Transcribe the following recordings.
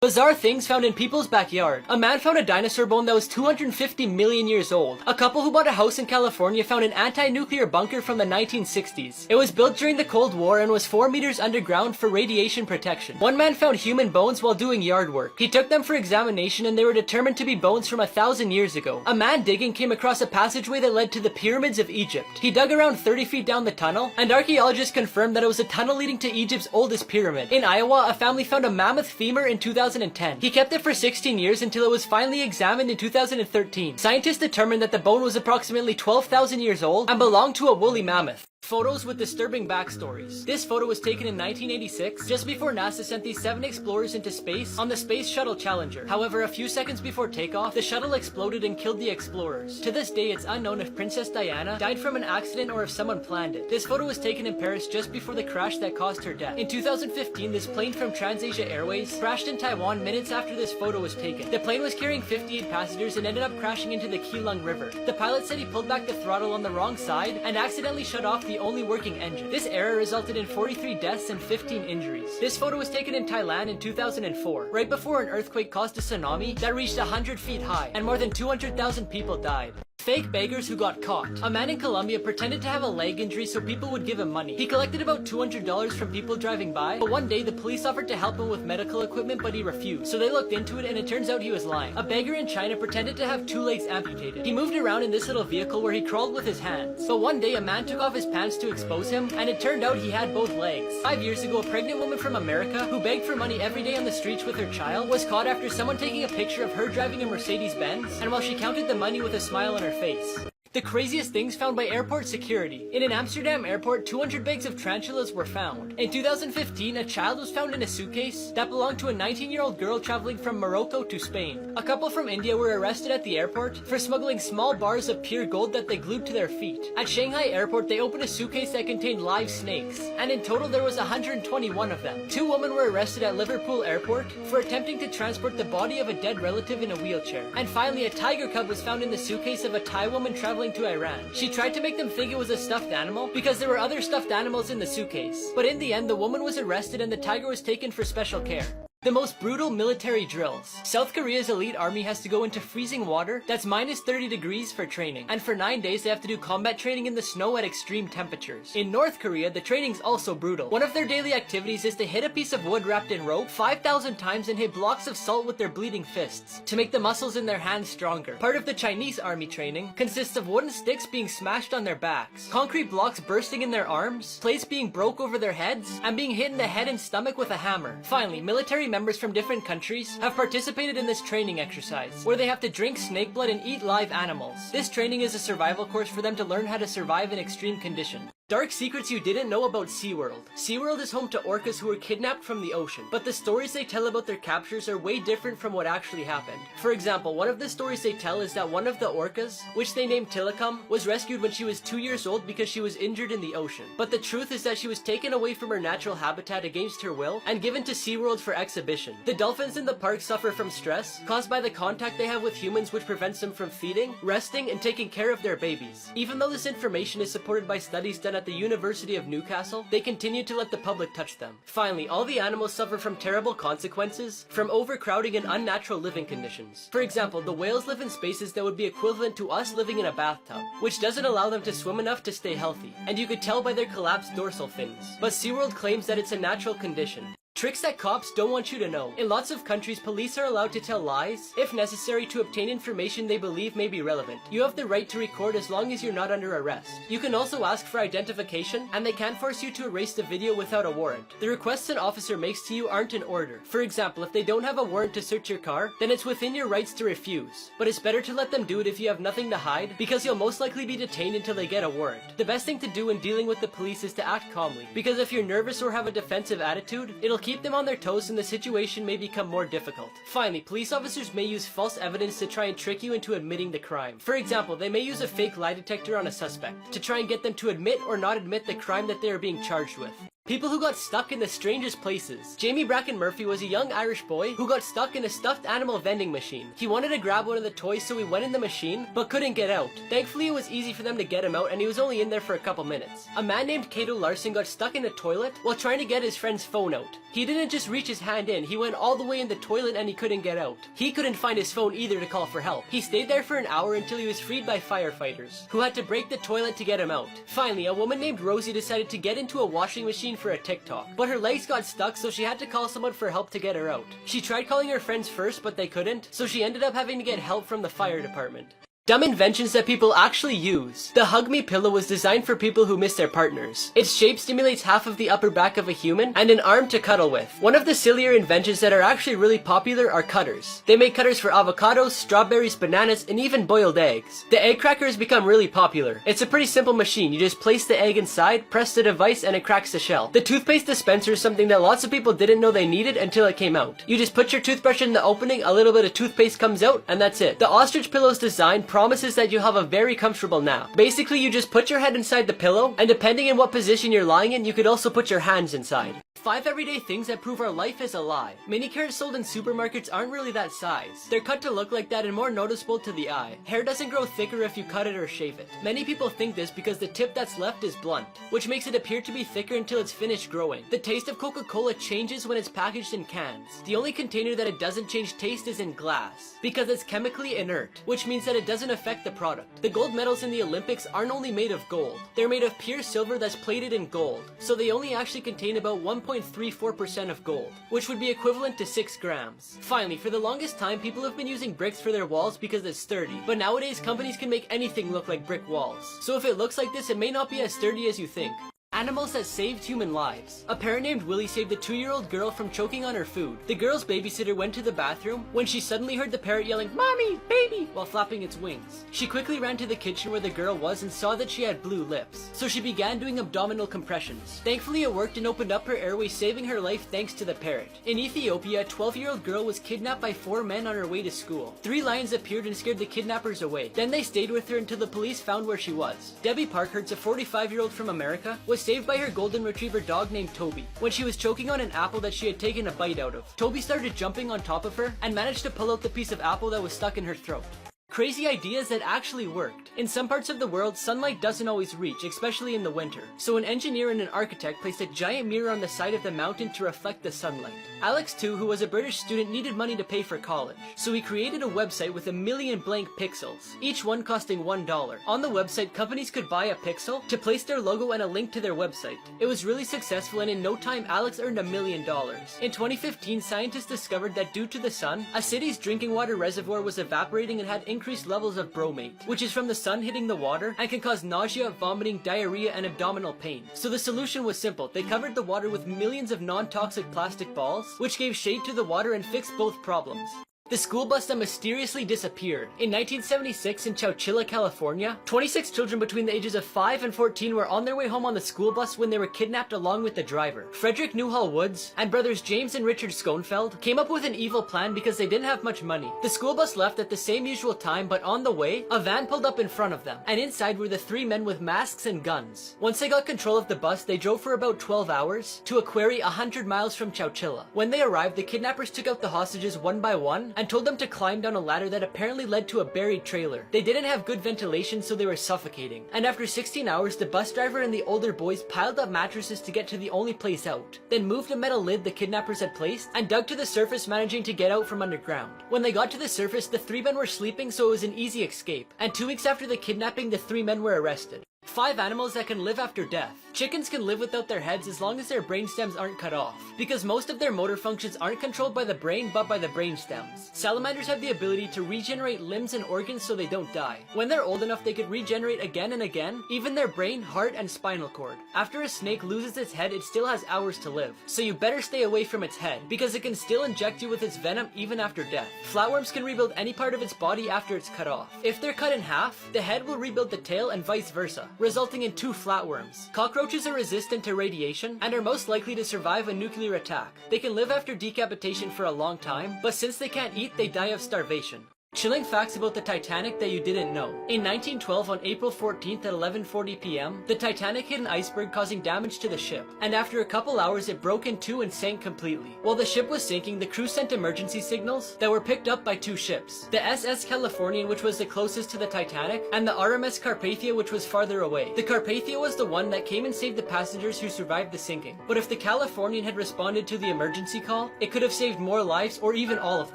Bizarre things found in people's backyard. A man found a dinosaur bone that was 250 million years old. A couple who bought a house in California found an anti-nuclear bunker from the 1960s. It was built during the Cold War and was 4 meters underground for radiation protection. One man found human bones while doing yard work. He took them for examination and they were determined to be bones from 1,000 years ago. A man digging came across a passageway that led to the pyramids of Egypt. He dug around 30 feet down the tunnel, and archaeologists confirmed that it was a tunnel leading to Egypt's oldest pyramid. In Iowa, a family found a mammoth femur in 2010. He kept it for 16 years until it was finally examined in 2013. Scientists determined that the bone was approximately 12,000 years old and belonged to a woolly mammoth. Photos with disturbing backstories. This photo was taken in 1986, just before NASA sent these 7 explorers into space on the Space Shuttle Challenger. However, a few seconds before takeoff, the shuttle exploded and killed the explorers. To this day, it's unknown if Princess Diana died from an accident or if someone planned it. This photo was taken in Paris just before the crash that caused her death. In 2015, this plane from TransAsia Airways crashed in Taiwan minutes after this photo was taken. The plane was carrying 58 passengers and ended up crashing into the Keelung River. The pilot said he pulled back the throttle on the wrong side and accidentally shut off the only working engine. This error resulted in 43 deaths and 15 injuries. This photo was taken in Thailand in 2004, right before an earthquake caused a tsunami that reached 100 feet high, and more than 200,000 people died. Fake beggars who got caught. A man in Colombia pretended to have a leg injury so people would give him money. He collected about $200 from people driving by, but one day the police offered to help him with medical equipment, but he refused. So they looked into it and it turns out he was lying. A beggar in China pretended to have 2 legs amputated. He moved around in this little vehicle where he crawled with his hands. But one day a man took off his pants to expose him, and it turned out he had both legs. 5 years ago, a pregnant woman from America who begged for money every day on the streets with her child was caught after someone taking a picture of her driving a Mercedes-Benz, and while she counted the money with a smile on her face. The craziest things found by airport security. In an Amsterdam airport, 200 bags of tarantulas were found. In 2015, a child was found in a suitcase that belonged to a 19-year-old girl traveling from Morocco to Spain. A couple from India were arrested at the airport for smuggling small bars of pure gold that they glued to their feet. At Shanghai airport, they opened a suitcase that contained live snakes, and in total there was 121 of them. 2 women were arrested at Liverpool airport for attempting to transport the body of a dead relative in a wheelchair. And finally, a tiger cub was found in the suitcase of a Thai woman traveling to Iran. She tried to make them think it was a stuffed animal because there were other stuffed animals in the suitcase. But in the end, the woman was arrested and the tiger was taken for special care. The most brutal military drills. South Korea's elite army has to go into freezing water that's minus 30 degrees for training. And for 9 days they have to do combat training in the snow at extreme temperatures. In North Korea, the training's also brutal. One of their daily activities is to hit a piece of wood wrapped in rope 5,000 times and hit blocks of salt with their bleeding fists to make the muscles in their hands stronger. Part of the Chinese army training consists of wooden sticks being smashed on their backs, concrete blocks bursting in their arms, plates being broke over their heads, and being hit in the head and stomach with a hammer. Finally, military members from different countries have participated in this training exercise, where they have to drink snake blood and eat live animals. This training is a survival course for them to learn how to survive in extreme conditions. Dark secrets you didn't know about SeaWorld. SeaWorld is home to orcas who were kidnapped from the ocean, but the stories they tell about their captures are way different from what actually happened. For example, one of the stories they tell is that one of the orcas, which they named Tilikum, was rescued when she was 2 years old because she was injured in the ocean. But the truth is that she was taken away from her natural habitat against her will and given to SeaWorld for exhibition. The dolphins in the park suffer from stress caused by the contact they have with humans, which prevents them from feeding, resting, and taking care of their babies. Even though this information is supported by studies done at the University of Newcastle, they continue to let the public touch them. Finally, all the animals suffer from terrible consequences from overcrowding and unnatural living conditions. For example, the whales live in spaces that would be equivalent to us living in a bathtub, which doesn't allow them to swim enough to stay healthy, and you could tell by their collapsed dorsal fins. But SeaWorld claims that it's a natural condition. Tricks that cops don't want you to know. In lots of countries, police are allowed to tell lies, if necessary, to obtain information they believe may be relevant. You have the right to record as long as you're not under arrest. You can also ask for identification, and they can force you to erase the video without a warrant. The requests an officer makes to you aren't in order. For example, if they don't have a warrant to search your car, then it's within your rights to refuse. But it's better to let them do it if you have nothing to hide, because you'll most likely be detained until they get a warrant. The best thing to do when dealing with the police is to act calmly, because if you're nervous or have a defensive attitude, it'll keep them on their toes and the situation may become more difficult. Finally, police officers may use false evidence to try and trick you into admitting the crime. For example, they may use a fake lie detector on a suspect to try and get them to admit or not admit the crime that they are being charged with. People who got stuck in the strangest places. Jamie Bracken Murphy was a young Irish boy who got stuck in a stuffed animal vending machine. He wanted to grab one of the toys, so he went in the machine, but couldn't get out. Thankfully, it was easy for them to get him out, and he was only in there for a couple minutes. A man named Cato Larson got stuck in a toilet while trying to get his friend's phone out. He didn't just reach his hand in, he went all the way in the toilet and he couldn't get out. He couldn't find his phone either to call for help. He stayed there for an hour until he was freed by firefighters, who had to break the toilet to get him out. Finally, a woman named Rosie decided to get into a washing machine for a TikTok. But her legs got stuck, so she had to call someone for help to get her out. She tried calling her friends first, but they couldn't, so she ended up having to get help from the fire department. Dumb inventions that people actually use. The Hug Me pillow was designed for people who miss their partners. Its shape stimulates half of the upper back of a human and an arm to cuddle with. One of the sillier inventions that are actually really popular are cutters. They make cutters for avocados, strawberries, bananas, and even boiled eggs. The egg cracker has become really popular. It's a pretty simple machine. You just place the egg inside, press the device, and it cracks the shell. The toothpaste dispenser is something that lots of people didn't know they needed until it came out. You just put your toothbrush in the opening, a little bit of toothpaste comes out, and that's it. The ostrich pillow's design promises that you'll have a very comfortable nap. Basically, you just put your head inside the pillow, and depending on what position you're lying in, you could also put your hands inside. 5 everyday things that prove our life is a lie. Mini carrots sold in supermarkets aren't really that size. They're cut to look like that and more noticeable to the eye. Hair doesn't grow thicker if you cut it or shave it. Many people think this because the tip that's left is blunt, which makes it appear to be thicker until it's finished growing. The taste of Coca-Cola changes when it's packaged in cans. The only container that it doesn't change taste is in glass, because it's chemically inert, which means that it doesn't affect the product. The gold medals in the Olympics aren't only made of gold. They're made of pure silver that's plated in gold, so they only actually contain about 1.34% of gold, which would be equivalent to 6 grams. Finally, for the longest time, people have been using bricks for their walls because it's sturdy, but nowadays companies can make anything look like brick walls. So if it looks like this, it may not be as sturdy as you think. Animals that saved human lives. A parent named Willie saved a 2-year-old girl from choking on her food. The girl's babysitter went to the bathroom when she suddenly heard the parrot yelling, "Mommy, baby," while flapping its wings. She quickly ran to the kitchen where the girl was and saw that she had blue lips, so she began doing abdominal compressions. Thankfully, it worked and opened up her airway, saving her life thanks to the parrot. In Ethiopia, a 12-year-old girl was kidnapped by 4 men on her way to school. 3 lions appeared and scared the kidnappers away. Then they stayed with her until the police found where she was. Debbie Parkhurst, a 45-year-old from America, was saved by her golden retriever dog named Toby when she was choking on an apple that she had taken a bite out of. Toby started jumping on top of her and managed to pull out the piece of apple that was stuck in her throat. Crazy ideas that actually worked. In some parts of the world, sunlight doesn't always reach, especially in the winter. So an engineer and an architect placed a giant mirror on the side of the mountain to reflect the sunlight. Alex, too, who was a British student, needed money to pay for college. So he created a website with 1 million blank pixels, each one costing $1. On the website, companies could buy a pixel to place their logo and a link to their website. It was really successful, and in no time, Alex earned $1 million. In 2015, scientists discovered that due to the sun, a city's drinking water reservoir was evaporating and had increased levels of bromate, which is from the sun hitting the water and can cause nausea, vomiting, diarrhea, and abdominal pain. So the solution was simple. They covered the water with millions of non-toxic plastic balls, which gave shade to the water and fixed both problems. The school bus that mysteriously disappeared. In 1976 in Chowchilla, California, 26 children between the ages of 5 and 14 were on their way home on the school bus when they were kidnapped along with the driver. Frederick Newhall Woods and brothers James and Richard Schoenfeld came up with an evil plan because they didn't have much money. The school bus left at the same usual time, but on the way, a van pulled up in front of them, and inside were the 3 men with masks and guns. Once they got control of the bus, they drove for about 12 hours to a quarry 100 miles from Chowchilla. When they arrived, the kidnappers took out the hostages one by one and told them to climb down a ladder that apparently led to a buried trailer. They didn't have good ventilation, so they were suffocating. And after 16 hours, the bus driver and the older boys piled up mattresses to get to the only place out, then moved a metal lid the kidnappers had placed and dug to the surface, managing to get out from underground. When they got to the surface, the 3 men were sleeping, so it was an easy escape. And 2 weeks after the kidnapping, the 3 men were arrested. 5 animals that can live after death. Chickens can live without their heads as long as their brain stems aren't cut off, because most of their motor functions aren't controlled by the brain but by the brain stems. Salamanders have the ability to regenerate limbs and organs so they don't die. When they're old enough, they could regenerate again and again, even their brain, heart, and spinal cord. After a snake loses its head, it still has hours to live, so you better stay away from its head, because it can still inject you with its venom even after death. Flatworms can rebuild any part of its body after it's cut off. If they're cut in half, the head will rebuild the tail and vice versa, resulting in 2 flatworms. Cockroaches are resistant to radiation and are most likely to survive a nuclear attack. They can live after decapitation for a long time, but since they can't eat, they die of starvation. Chilling facts about the Titanic that you didn't know. In 1912, on April 14th at 11:40 p.m., the Titanic hit an iceberg causing damage to the ship, and after a couple hours it broke in two and sank completely. While the ship was sinking, the crew sent emergency signals that were picked up by two ships. The SS Californian, which was the closest to the Titanic, and the RMS Carpathia, which was farther away. The Carpathia was the one that came and saved the passengers who survived the sinking. But if the Californian had responded to the emergency call, it could have saved more lives or even all of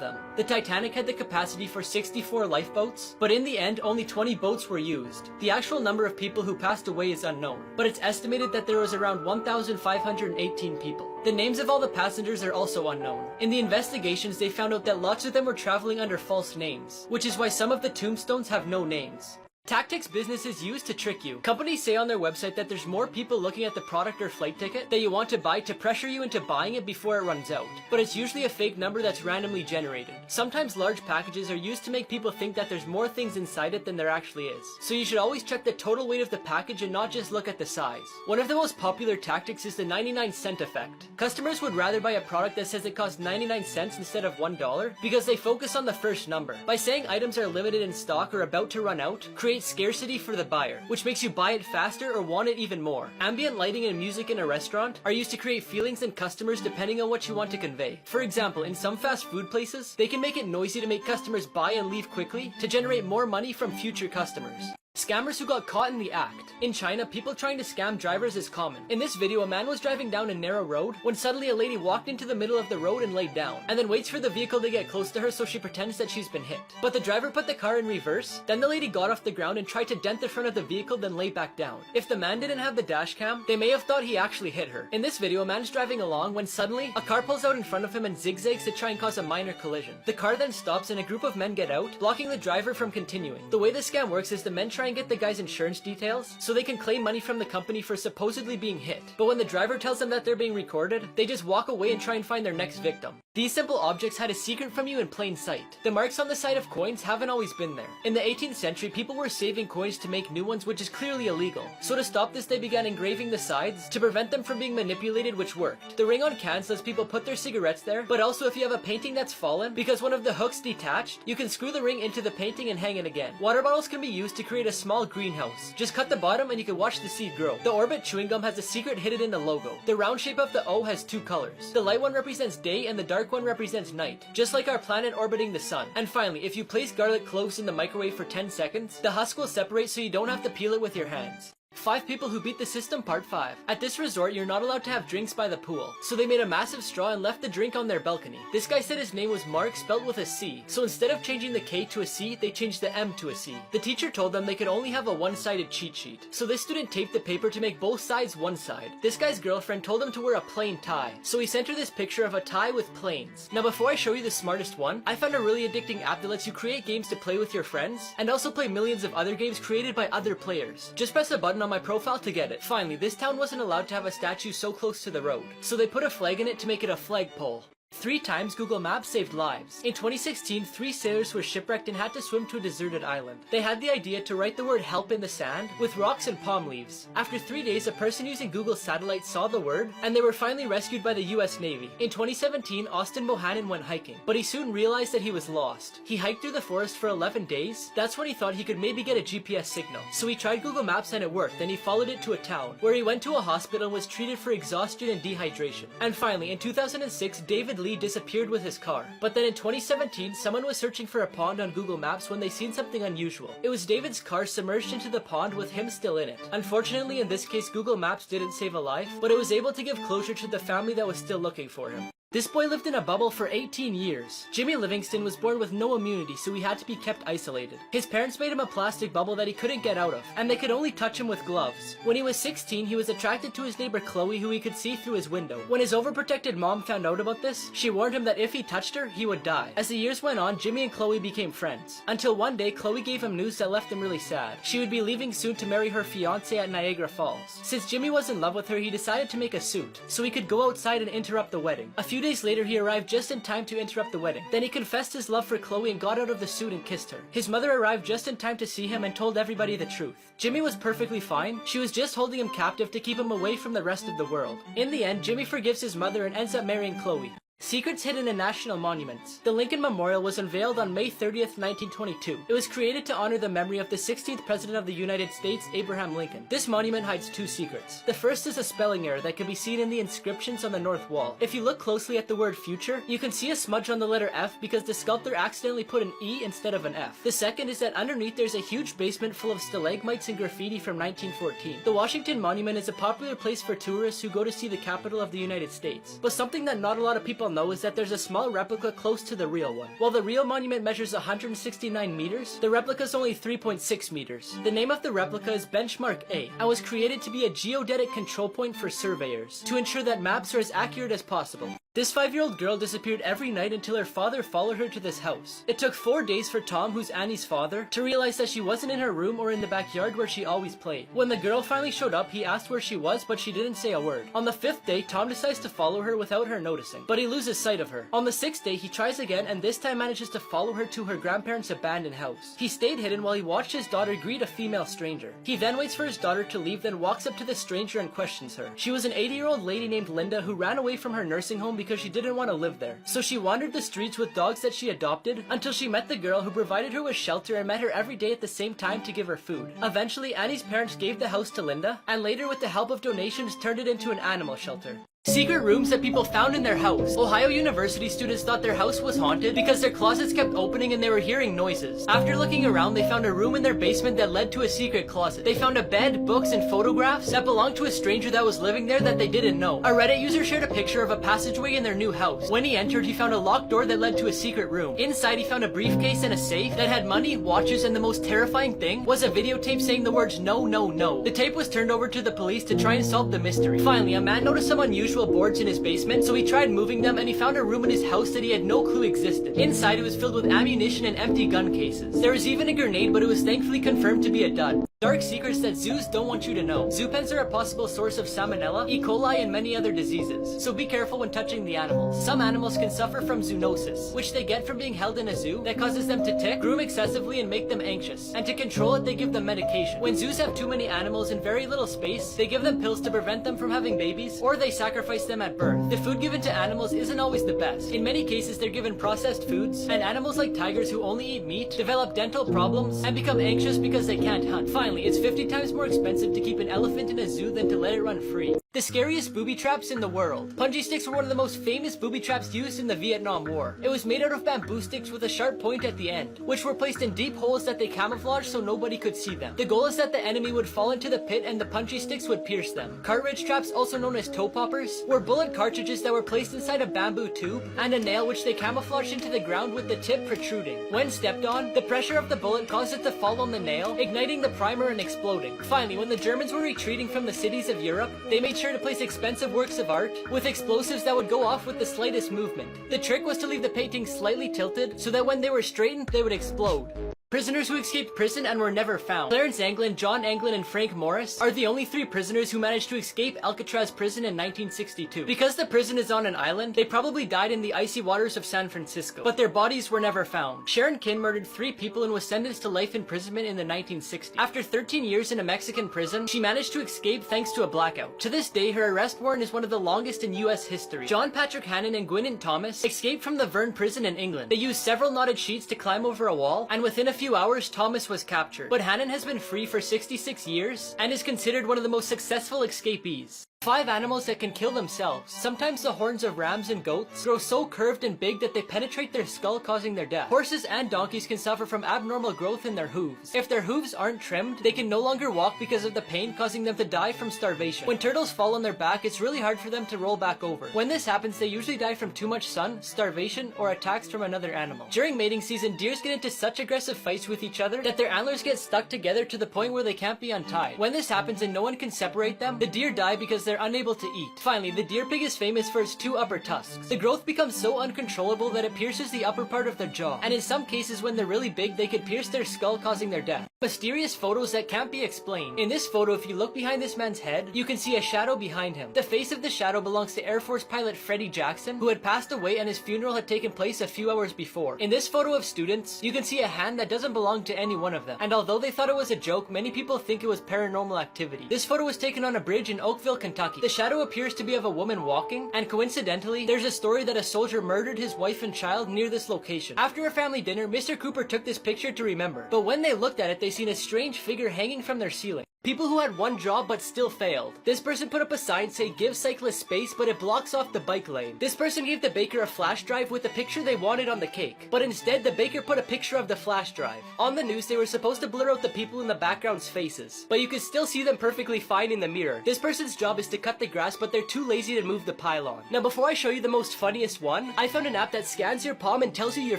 them. The Titanic had the capacity for 64 lifeboats, but in the end only 20 boats were used. The actual number of people who passed away is unknown, but it's estimated that there was around 1,518 people. The names of all the passengers are also unknown. In the investigations they found out that lots of them were traveling under false names, which is why some of the tombstones have no names. Tactics businesses use to trick you. Companies say on their website that there's more people looking at the product or flight ticket that you want to buy to pressure you into buying it before it runs out. But it's usually a fake number that's randomly generated. Sometimes large packages are used to make people think that there's more things inside it than there actually is. So you should always check the total weight of the package and not just look at the size. One of the most popular tactics is the 99-cent effect. Customers would rather buy a product that says it costs 99 cents instead of $1 because they focus on the first number. By saying items are limited in stock or about to run out, create scarcity for the buyer, which makes you buy it faster or want it even more. Ambient lighting and music in a restaurant are used to create feelings in customers depending on what you want to convey. For example, in some fast food places, they can make it noisy to make customers buy and leave quickly to generate more money from future customers. Scammers who got caught in the act. In China, people trying to scam drivers is common. In this video, a man was driving down a narrow road when suddenly a lady walked into the middle of the road and laid down, and then waits for the vehicle to get close to her so she pretends that she's been hit. But the driver put the car in reverse, then the lady got off the ground and tried to dent the front of the vehicle then lay back down. If the man didn't have the dash cam, they may have thought he actually hit her. In this video, a man's driving along when suddenly a car pulls out in front of him and zigzags to try and cause a minor collision. The car then stops and a group of men get out, blocking the driver from continuing. The way the scam works is the men try and get the guy's insurance details so they can claim money from the company for supposedly being hit. But when the driver tells them that they're being recorded, they just walk away and try and find their next victim. These simple objects hide a secret from you in plain sight. The marks on the side of coins haven't always been there. In the 18th century, people were saving coins to make new ones, which is clearly illegal. So to stop this, they began engraving the sides to prevent them from being manipulated, which worked. The ring on cans lets people put their cigarettes there, but also if you have a painting that's fallen, because one of the hooks detached, you can screw the ring into the painting and hang it again. Water bottles can be used to create a small greenhouse. Just cut the bottom and you can watch the seed grow. The Orbit chewing gum has a secret hidden in the logo. The round shape of the O has two colors. The light one represents day and the dark one represents night, just like our planet orbiting the sun. And finally, if you place garlic cloves in the microwave for 10 seconds, the husk will separate so you don't have to peel it with your hands. 5 people who beat the system part 5. At this resort, you're not allowed to have drinks by the pool, so they made a massive straw and left the drink on their balcony. This guy said his name was Mark, spelt with a C, so instead of changing the K to a C, they changed the M to a C. The teacher told them they could only have a one-sided cheat sheet, so this student taped the paper to make both sides one side. This guy's girlfriend told him to wear a plain tie, so he sent her this picture of a tie with planes. Now before I show you the smartest one, I found a really addicting app that lets you create games to play with your friends, and also play millions of other games created by other players. Just press a button on my profile to get it. Finally, this town wasn't allowed to have a statue so close to the road, so they put a flag in it to make it a flagpole. 3 times Google Maps saved lives. In 2016, 3 sailors were shipwrecked and had to swim to a deserted island. They had the idea to write the word help in the sand with rocks and palm leaves. After 3 days, a person using Google Satellite saw the word, and they were finally rescued by the US Navy. In 2017, Austin Bohannon went hiking, but he soon realized that he was lost. He hiked through the forest for 11 days. That's when he thought he could maybe get a GPS signal. So he tried Google Maps and it worked. Then he followed it to a town, where he went to a hospital and was treated for exhaustion and dehydration. And finally, in 2006, David Lee disappeared with his car. But then in 2017, someone was searching for a pond on Google Maps when they seen something unusual. It was David's car submerged into the pond with him still in it. Unfortunately, in this case, Google Maps didn't save a life, but it was able to give closure to the family that was still looking for him. This boy lived in a bubble for 18 years. Jimmy Livingston was born with no immunity, so he had to be kept isolated. His parents made him a plastic bubble that he couldn't get out of, and they could only touch him with gloves. When he was 16, he was attracted to his neighbor Chloe, who he could see through his window. When his overprotected mom found out about this, she warned him that if he touched her, he would die. As the years went on, Jimmy and Chloe became friends, until one day Chloe gave him news that left him really sad. She would be leaving soon to marry her fiancé at Niagara Falls. Since Jimmy was in love with her, he decided to make a suit, so he could go outside and interrupt the wedding. A few days later, he arrived just in time to interrupt the wedding. Then he confessed his love for Chloe and got out of the suit and kissed her. His mother arrived just in time to see him and told everybody the truth. Jimmy was perfectly fine. She was just holding him captive to keep him away from the rest of the world. In the end, Jimmy forgives his mother and ends up marrying Chloe. Secrets hidden in national monuments. The Lincoln Memorial was unveiled on May 30th, 1922. It was created to honor the memory of the 16th President of the United States, Abraham Lincoln. This monument hides two secrets. The first is a spelling error that can be seen in the inscriptions on the north wall. If you look closely at the word future, you can see a smudge on the letter F because the sculptor accidentally put an E instead of an F. The second is that underneath there's a huge basement full of stalagmites and graffiti from 1914. The Washington Monument is a popular place for tourists who go to see the capital of the United States. But something that not a lot of people know is that there's a small replica close to the real one. While the real monument measures 169 meters, the replica is only 3.6 meters. The name of the replica is Benchmark A and was created to be a geodetic control point for surveyors to ensure that maps are as accurate as possible. This 5-year-old girl disappeared every night until her father followed her to this house. It took 4 days for Tom, who's Annie's father, to realize that she wasn't in her room or in the backyard where she always played. When the girl finally showed up, he asked where she was, but she didn't say a word. On the 5th day, Tom decides to follow her without her noticing, but he loses sight of her. On the 6th day, he tries again and this time manages to follow her to her grandparents' abandoned house. He stayed hidden while he watched his daughter greet a female stranger. He then waits for his daughter to leave, then walks up to the stranger and questions her. She was an 80-year-old lady named Linda who ran away from her nursing home because she didn't want to live there. So she wandered the streets with dogs that she adopted until she met the girl who provided her with shelter and met her every day at the same time to give her food. Eventually, Annie's parents gave the house to Linda and later with the help of donations turned it into an animal shelter. Secret rooms that people found in their house. Ohio University students thought their house was haunted because their closets kept opening and they were hearing noises. After looking around, they found a room in their basement that led to a secret closet. They found a bed, books, and photographs that belonged to a stranger that was living there that they didn't know. A Reddit user shared a picture of a passageway in their new house. When he entered, he found a locked door that led to a secret room. Inside, he found a briefcase and a safe that had money, watches, and the most terrifying thing was a videotape saying the words "no, no, no." The tape was turned over to the police to try and solve the mystery. Finally, a man noticed some unusual boards in his basement, so he tried moving them and he found a room in his house that he had no clue existed. Inside, it was filled with ammunition and empty gun cases. There was even a grenade, but it was thankfully confirmed to be a dud. Dark secrets that zoos don't want you to know. Zoo pens are a possible source of salmonella, E. coli, and many other diseases, so be careful when touching the animals. Some animals can suffer from zoonosis, which they get from being held in a zoo that causes them to tick, groom excessively, and make them anxious. And to control it, they give them medication. When zoos have too many animals in very little space, they give them pills to prevent them from having babies, or they sacrifice them at birth. The food given to animals isn't always the best. In many cases, they're given processed foods, and animals like tigers who only eat meat develop dental problems and become anxious because they can't hunt. Finally, it's 50 times more expensive to keep an elephant in a zoo than to let it run free. The scariest booby traps in the world. Punji sticks were one of the most famous booby traps used in the Vietnam War. It was made out of bamboo sticks with a sharp point at the end, which were placed in deep holes that they camouflaged so nobody could see them. The goal is that the enemy would fall into the pit and the punchy sticks would pierce them. Cartridge traps, also known as toe poppers, were bullet cartridges that were placed inside a bamboo tube and a nail which they camouflaged into the ground with the tip protruding. When stepped on, the pressure of the bullet caused it to fall on the nail, igniting the primer and exploding. Finally, when the Germans were retreating from the cities of Europe, they made sure to place expensive works of art with explosives that would go off with the slightest movement. The trick was to leave the paintings slightly tilted so that when they were straightened, they would explode. Prisoners who escaped prison and were never found. Clarence Anglin, John Anglin, and Frank Morris are the only 3 prisoners who managed to escape Alcatraz prison in 1962. Because the prison is on an island, they probably died in the icy waters of San Francisco, but their bodies were never found. Sharon Kin murdered 3 people and was sentenced to life imprisonment in the 1960s. After 13 years in a Mexican prison, she managed to escape thanks to a blackout. To this day, her arrest warrant is one of the longest in US history. John Patrick Hannon and Gwyneth Thomas escaped from the Verne prison in England. They used several knotted sheets to climb over a wall, and within a few hours, Thomas was captured. But Hannon has been free for 66 years and is considered one of the most successful escapees. 5 animals that can kill themselves. Sometimes the horns of rams and goats grow so curved and big that they penetrate their skull, causing their death. Horses and donkeys can suffer from abnormal growth in their hooves. If their hooves aren't trimmed, they can no longer walk because of the pain, causing them to die from starvation. When turtles fall on their back, it's really hard for them to roll back over. When this happens, they usually die from too much sun, starvation, or attacks from another animal. During mating season, deers get into such aggressive fights with each other that their antlers get stuck together to the point where they can't be untied. When this happens and no one can separate them, the deer die because they're unable to eat. Finally, the deer pig is famous for its 2 upper tusks. The growth becomes so uncontrollable that it pierces the upper part of their jaw, and in some cases when they're really big, they could pierce their skull, causing their death. Mysterious photos that can't be explained. In this photo, if you look behind this man's head, you can see a shadow behind him. The face of the shadow belongs to Air Force pilot Freddie Jackson, who had passed away and his funeral had taken place a few hours before. In this photo of students, you can see a hand that doesn't belong to any one of them, and although they thought it was a joke, many people think it was paranormal activity. This photo was taken on a bridge in Oakville, Kentucky. Kentucky. The shadow appears to be of a woman walking, and coincidentally, there's a story that a soldier murdered his wife and child near this location. After a family dinner, Mr. Cooper took this picture to remember, but when they looked at it, they seen a strange figure hanging from their ceiling. People who had one job but still failed. This person put up a sign saying give cyclists space, but it blocks off the bike lane. This person gave the baker a flash drive with the picture they wanted on the cake, but instead the baker put a picture of the flash drive. On the news, they were supposed to blur out the people in the background's faces, but you could still see them perfectly fine in the mirror. This person's job is to cut the grass, but they're too lazy to move the pylon. Now before I show you the most funniest one, I found an app that scans your palm and tells you your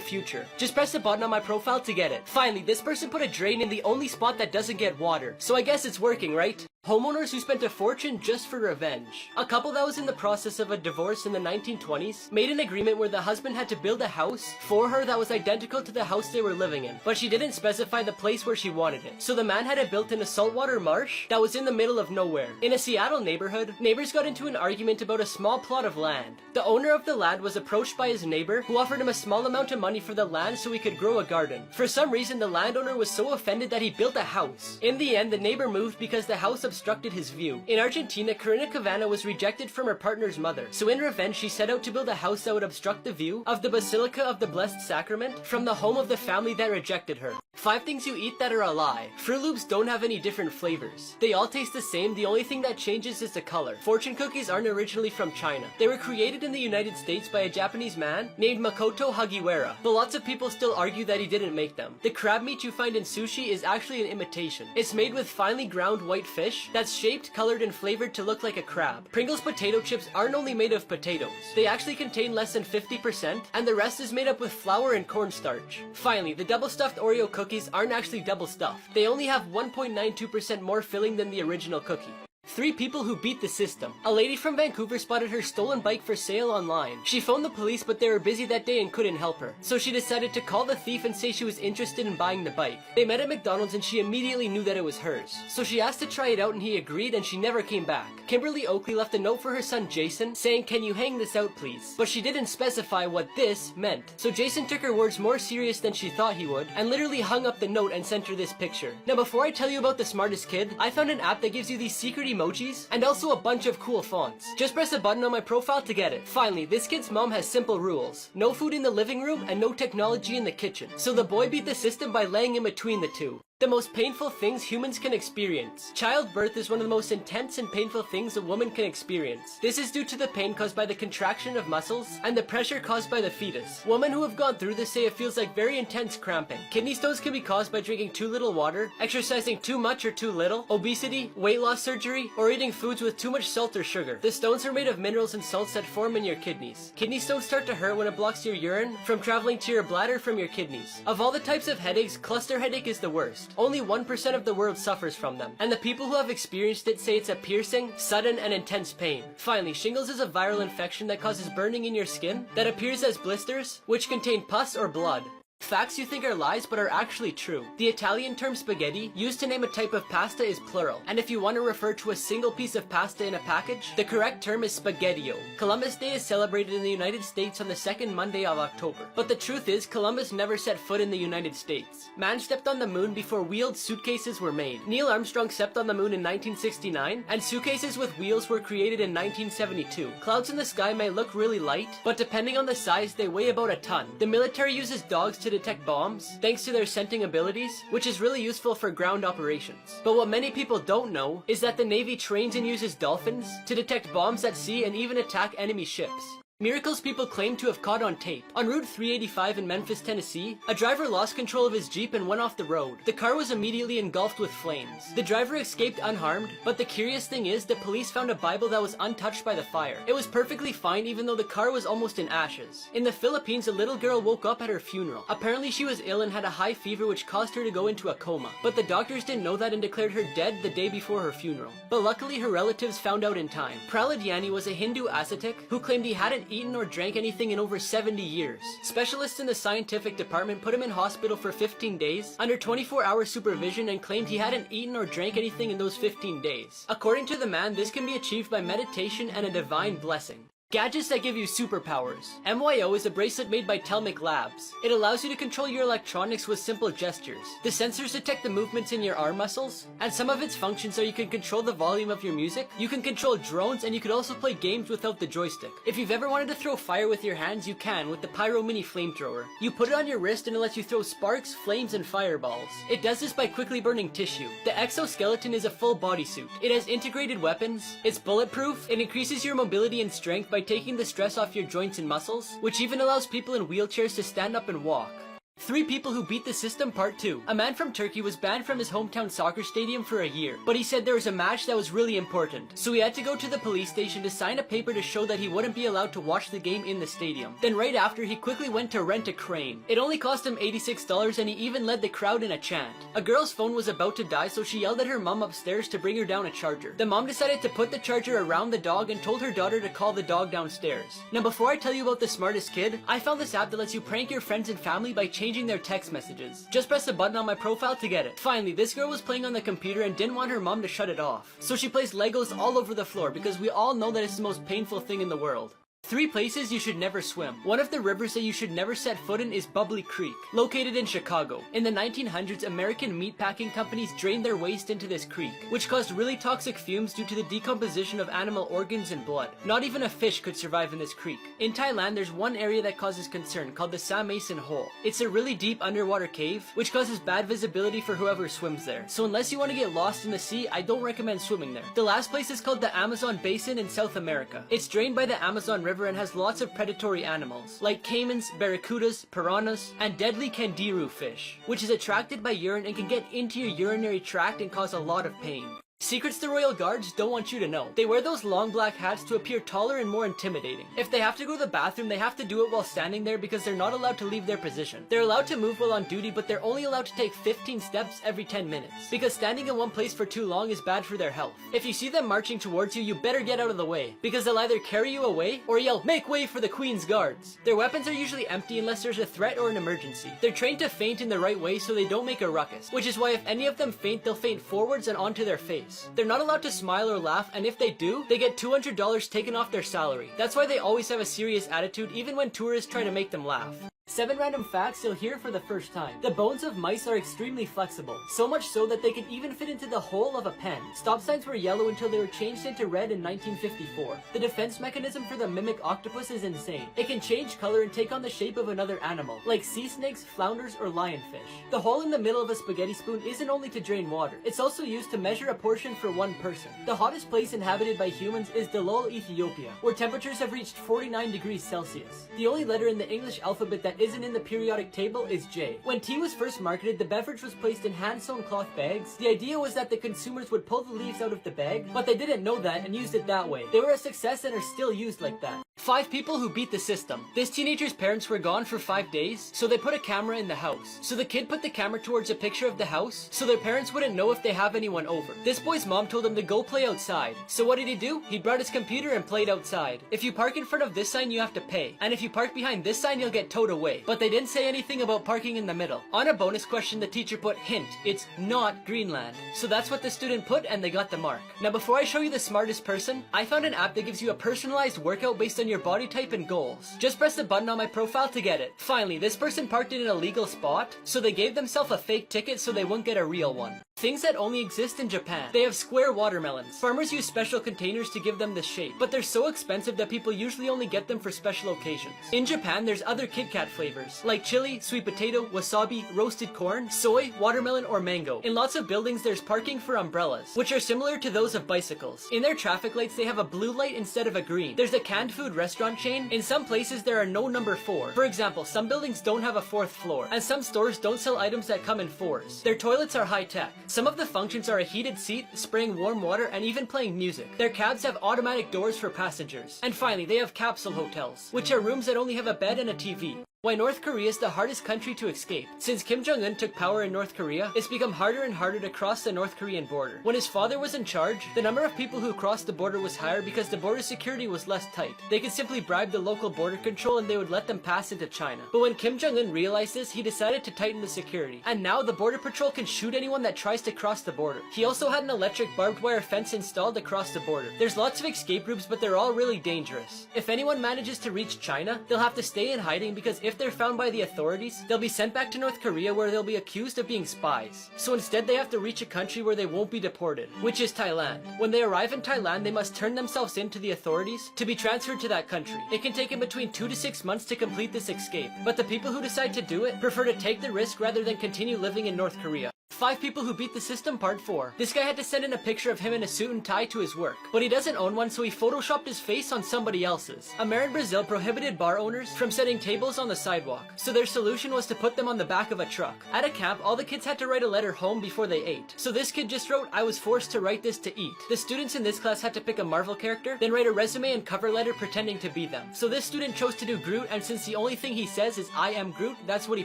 future. Just press the button on my profile to get it. Finally, this person put a drain in the only spot that doesn't get water, so I guess it's working, right? Homeowners who spent a fortune just for revenge. A couple that was in the process of a divorce in the 1920s made an agreement where the husband had to build a house for her that was identical to the house they were living in, but she didn't specify the place where she wanted it. So the man had it built in a saltwater marsh that was in the middle of nowhere. In a Seattle neighborhood, neighbors got into an argument about a small plot of land. The owner of the land was approached by his neighbor, who offered him a small amount of money for the land so he could grow a garden. For some reason, the landowner was so offended that he built a house. In the end, the neighbor moved because the house obstructed his view. In Argentina, Karina Cavana was rejected from her partner's mother, so in revenge she set out to build a house that would obstruct the view of the Basilica of the Blessed Sacrament from the home of the family that rejected her. 5 things you eat that are a lie. Fruit Loops don't have any different flavors. They all taste the same, the only thing that changes is the color. Fortune cookies aren't originally from China. They were created in the United States by a Japanese man named Makoto Hagiwara, but lots of people still argue that he didn't make them. The crab meat you find in sushi is actually an imitation. It's made with finely ground white fish that's shaped, colored, and flavored to look like a crab. Pringles potato chips aren't only made of potatoes. They actually contain less than 50%, and the rest is made up with flour and cornstarch. Finally, the double stuffed Oreo cookies aren't actually double stuffed. They only have 1.92% more filling than the original cookie. 3 people who beat the system. A lady from Vancouver spotted her stolen bike for sale online. She phoned the police, but they were busy that day and couldn't help her. So she decided to call the thief and say she was interested in buying the bike. They met at McDonald's and she immediately knew that it was hers. So she asked to try it out and he agreed, and she never came back. Kimberly Oakley left a note for her son Jason saying, "Can you hang this out please?" But she didn't specify what this meant. So Jason took her words more serious than she thought he would and literally hung up the note and sent her this picture. Now before I tell you about the smartest kid, I found an app that gives you these secret emojis and also a bunch of cool fonts. Just press a button on my profile to get it. Finally, this kid's mom has simple rules. No food in the living room and no technology in the kitchen. So the boy beat the system by laying in between the two. The most painful things humans can experience. Childbirth is one of the most intense and painful things a woman can experience. This is due to the pain caused by the contraction of muscles and the pressure caused by the fetus. Women who have gone through this say it feels like very intense cramping. Kidney stones can be caused by drinking too little water, exercising too much or too little, obesity, weight loss surgery, or eating foods with too much salt or sugar. The stones are made of minerals and salts that form in your kidneys. Kidney stones start to hurt when it blocks your urine from traveling to your bladder from your kidneys. Of all the types of headaches, cluster headache is the worst. Only 1% of the world suffers from them, and the people who have experienced it say it's a piercing, sudden, and intense pain. Finally, shingles is a viral infection that causes burning in your skin that appears as blisters, which contain pus or blood. Facts you think are lies but are actually true. The Italian term spaghetti, used to name a type of pasta, is plural, and if you want to refer to a single piece of pasta in a package, the correct term is spaghettio. Columbus Day is celebrated in the United States on the second Monday of October, but the truth is Columbus never set foot in the United States. Man stepped on the moon before wheeled suitcases were made. Neil Armstrong stepped on the moon in 1969, and suitcases with wheels were created in 1972. Clouds in the sky may look really light, but depending on the size, they weigh about a ton. The military uses dogs to detect bombs, thanks to their scenting abilities, which is really useful for ground operations. But what many people don't know is that the Navy trains and uses dolphins to detect bombs at sea and even attack enemy ships. Miracles people claim to have caught on tape. On Route 385 in Memphis, Tennessee, a driver lost control of his Jeep and went off the road. The car was immediately engulfed with flames. The driver escaped unharmed, but the curious thing is the police found a Bible that was untouched by the fire. It was perfectly fine even though the car was almost in ashes. In the Philippines, a little girl woke up at her funeral. Apparently she was ill and had a high fever which caused her to go into a coma. But the doctors didn't know that and declared her dead the day before her funeral. But luckily her relatives found out in time. Prahlad Yani was a Hindu ascetic who claimed he hadn't eaten or drank anything in over 70 years. Specialists in the scientific department put him in hospital for 15 days under 24-hour supervision and claimed he hadn't eaten or drank anything in those 15 days. According to the man, this can be achieved by meditation and a divine blessing. Gadgets that give you superpowers. MYO is a bracelet made by Telmic Labs. It allows you to control your electronics with simple gestures. The sensors detect the movements in your arm muscles, and some of its functions are you can control the volume of your music, you can control drones, and you could also play games without the joystick. If you've ever wanted to throw fire with your hands, you can with the Pyro Mini Flamethrower. You put it on your wrist and it lets you throw sparks, flames, and fireballs. It does this by quickly burning tissue. The exoskeleton is a full bodysuit. It has integrated weapons, it's bulletproof, it increases your mobility and strength by taking the stress off your joints and muscles, which even allows people in wheelchairs to stand up and walk. 3 People Who Beat the System Part 2. A man from Turkey was banned from his hometown soccer stadium for a year, but he said there was a match that was really important, so he had to go to the police station to sign a paper to show that he wouldn't be allowed to watch the game in the stadium. Then right after, he quickly went to rent a crane. It only cost him $86 and he even led the crowd in a chant. A girl's phone was about to die, so she yelled at her mom upstairs to bring her down a charger. The mom decided to put the charger around the dog and told her daughter to call the dog downstairs. Now before I tell you about the smartest kid, I found this app that lets you prank your friends and family by changing their text messages. Just press a button on my profile to get it. Finally, this girl was playing on the computer and didn't want her mom to shut it off. So she placed Legos all over the floor because we all know that it's the most painful thing in the world. 3 places you should never swim. One of the rivers that you should never set foot in is Bubbly Creek, located in Chicago. In the 1900s, American meatpacking companies drained their waste into this creek, which caused really toxic fumes due to the decomposition of animal organs and blood. Not even a fish could survive in this creek. In Thailand, there's one area that causes concern called the Sa Mason Hole. It's a really deep underwater cave, which causes bad visibility for whoever swims there. So unless you want to get lost in the sea, I don't recommend swimming there. The last place is called the Amazon Basin in South America. It's drained by the Amazon River and has lots of predatory animals, like caimans, barracudas, piranhas, and deadly candiru fish, which is attracted by urine and can get into your urinary tract and cause a lot of pain. Secrets the royal guards don't want you to know. They wear those long black hats to appear taller and more intimidating. If they have to go to the bathroom, they have to do it while standing there because they're not allowed to leave their position. They're allowed to move while on duty, but they're only allowed to take 15 steps every 10 minutes, because standing in one place for too long is bad for their health. If you see them marching towards you, you better get out of the way, because they'll either carry you away or yell, "Make way for the Queen's guards." Their weapons are usually empty unless there's a threat or an emergency. They're trained to feint in the right way so they don't make a ruckus, which is why if any of them faint, they'll feint forwards and onto their face. They're not allowed to smile or laugh, and if they do, they get $200 taken off their salary. That's why they always have a serious attitude even when tourists try to make them laugh. 7 random facts you'll hear for the first time. The bones of mice are extremely flexible, so much so that they can even fit into the hole of a pen. Stop signs were yellow until they were changed into red in 1954. The defense mechanism for the mimic octopus is insane. It can change color and take on the shape of another animal, like sea snakes, flounders, or lionfish. The hole in the middle of a spaghetti spoon isn't only to drain water, it's also used to measure a portion for one person. The hottest place inhabited by humans is Dalol, Ethiopia, where temperatures have reached 49 degrees Celsius. The only letter in the English alphabet that isn't in the periodic table is J. When tea was first marketed, the beverage was placed in hand-sewn cloth bags. The idea was that the consumers would pull the leaves out of the bag, but they didn't know that and used it that way. They were a success and are still used like that. 5 People Who Beat the System. This teenager's parents were gone for 5 days, so they put a camera in the house. So the kid put the camera towards a picture of the house, so their parents wouldn't know if they have anyone over. This boy's mom told him to go play outside. So what did he do? He brought his computer and played outside. If you park in front of this sign, you have to pay. And if you park behind this sign, you'll get towed away. But they didn't say anything about parking in the middle. On a bonus question, the teacher put, hint, it's not Greenland. So that's what the student put and they got the mark. Now before I show you the smartest person, I found an app that gives you a personalized workout based on your body type and goals. Just press the button on my profile to get it. Finally, this person parked in an illegal spot, so they gave themselves a fake ticket so they wouldn't get a real one. Things that only exist in Japan. They have square watermelons. Farmers use special containers to give them this shape, but they're so expensive that people usually only get them for special occasions. In Japan, there's other Kit Kat flavors, like chili, sweet potato, wasabi, roasted corn, soy, watermelon, or mango. In lots of buildings, there's parking for umbrellas, which are similar to those of bicycles. In their traffic lights, they have a blue light instead of a green. There's a canned food restaurant chain. In some places, there are no number 4. For example, some buildings don't have a 4th floor, and some stores don't sell items that come in 4s. Their toilets are high-tech. Some of the functions are a heated seat, spraying warm water, and even playing music. Their cabs have automatic doors for passengers. And finally, they have capsule hotels, which are rooms that only have a bed and a TV. Why North Korea is the hardest country to escape. Since Kim Jong-un took power in North Korea, it's become harder and harder to cross the North Korean border. When his father was in charge, the number of people who crossed the border was higher because the border security was less tight. They could simply bribe the local border control and they would let them pass into China. But when Kim Jong-un realized this, he decided to tighten the security. And now the border patrol can shoot anyone that tries to cross the border. He also had an electric barbed wire fence installed across the border. There's lots of escape routes, but they're all really dangerous. If anyone manages to reach China, they'll have to stay in hiding because if they're found by the authorities, they'll be sent back to North Korea where they'll be accused of being spies. So instead they have to reach a country where they won't be deported, which is Thailand. When they arrive in Thailand, they must turn themselves in to the authorities to be transferred to that country. It can take in between 2 to 6 months to complete this escape, but the people who decide to do it prefer to take the risk rather than continue living in North Korea. 5 people who beat the system part 4. This guy had to send in a picture of him in a suit and tie to his work, but he doesn't own one, so he photoshopped his face on somebody else's. A mayor in Brazil prohibited bar owners from setting tables on the sidewalk, so their solution was to put them on the back of a truck. At a camp, all the kids had to write a letter home before they ate. So this kid just wrote, "I was forced to write this to eat." The students in this class had to pick a Marvel character, then write a resume and cover letter pretending to be them. So this student chose to do Groot, and since the only thing he says is "I am Groot," that's what he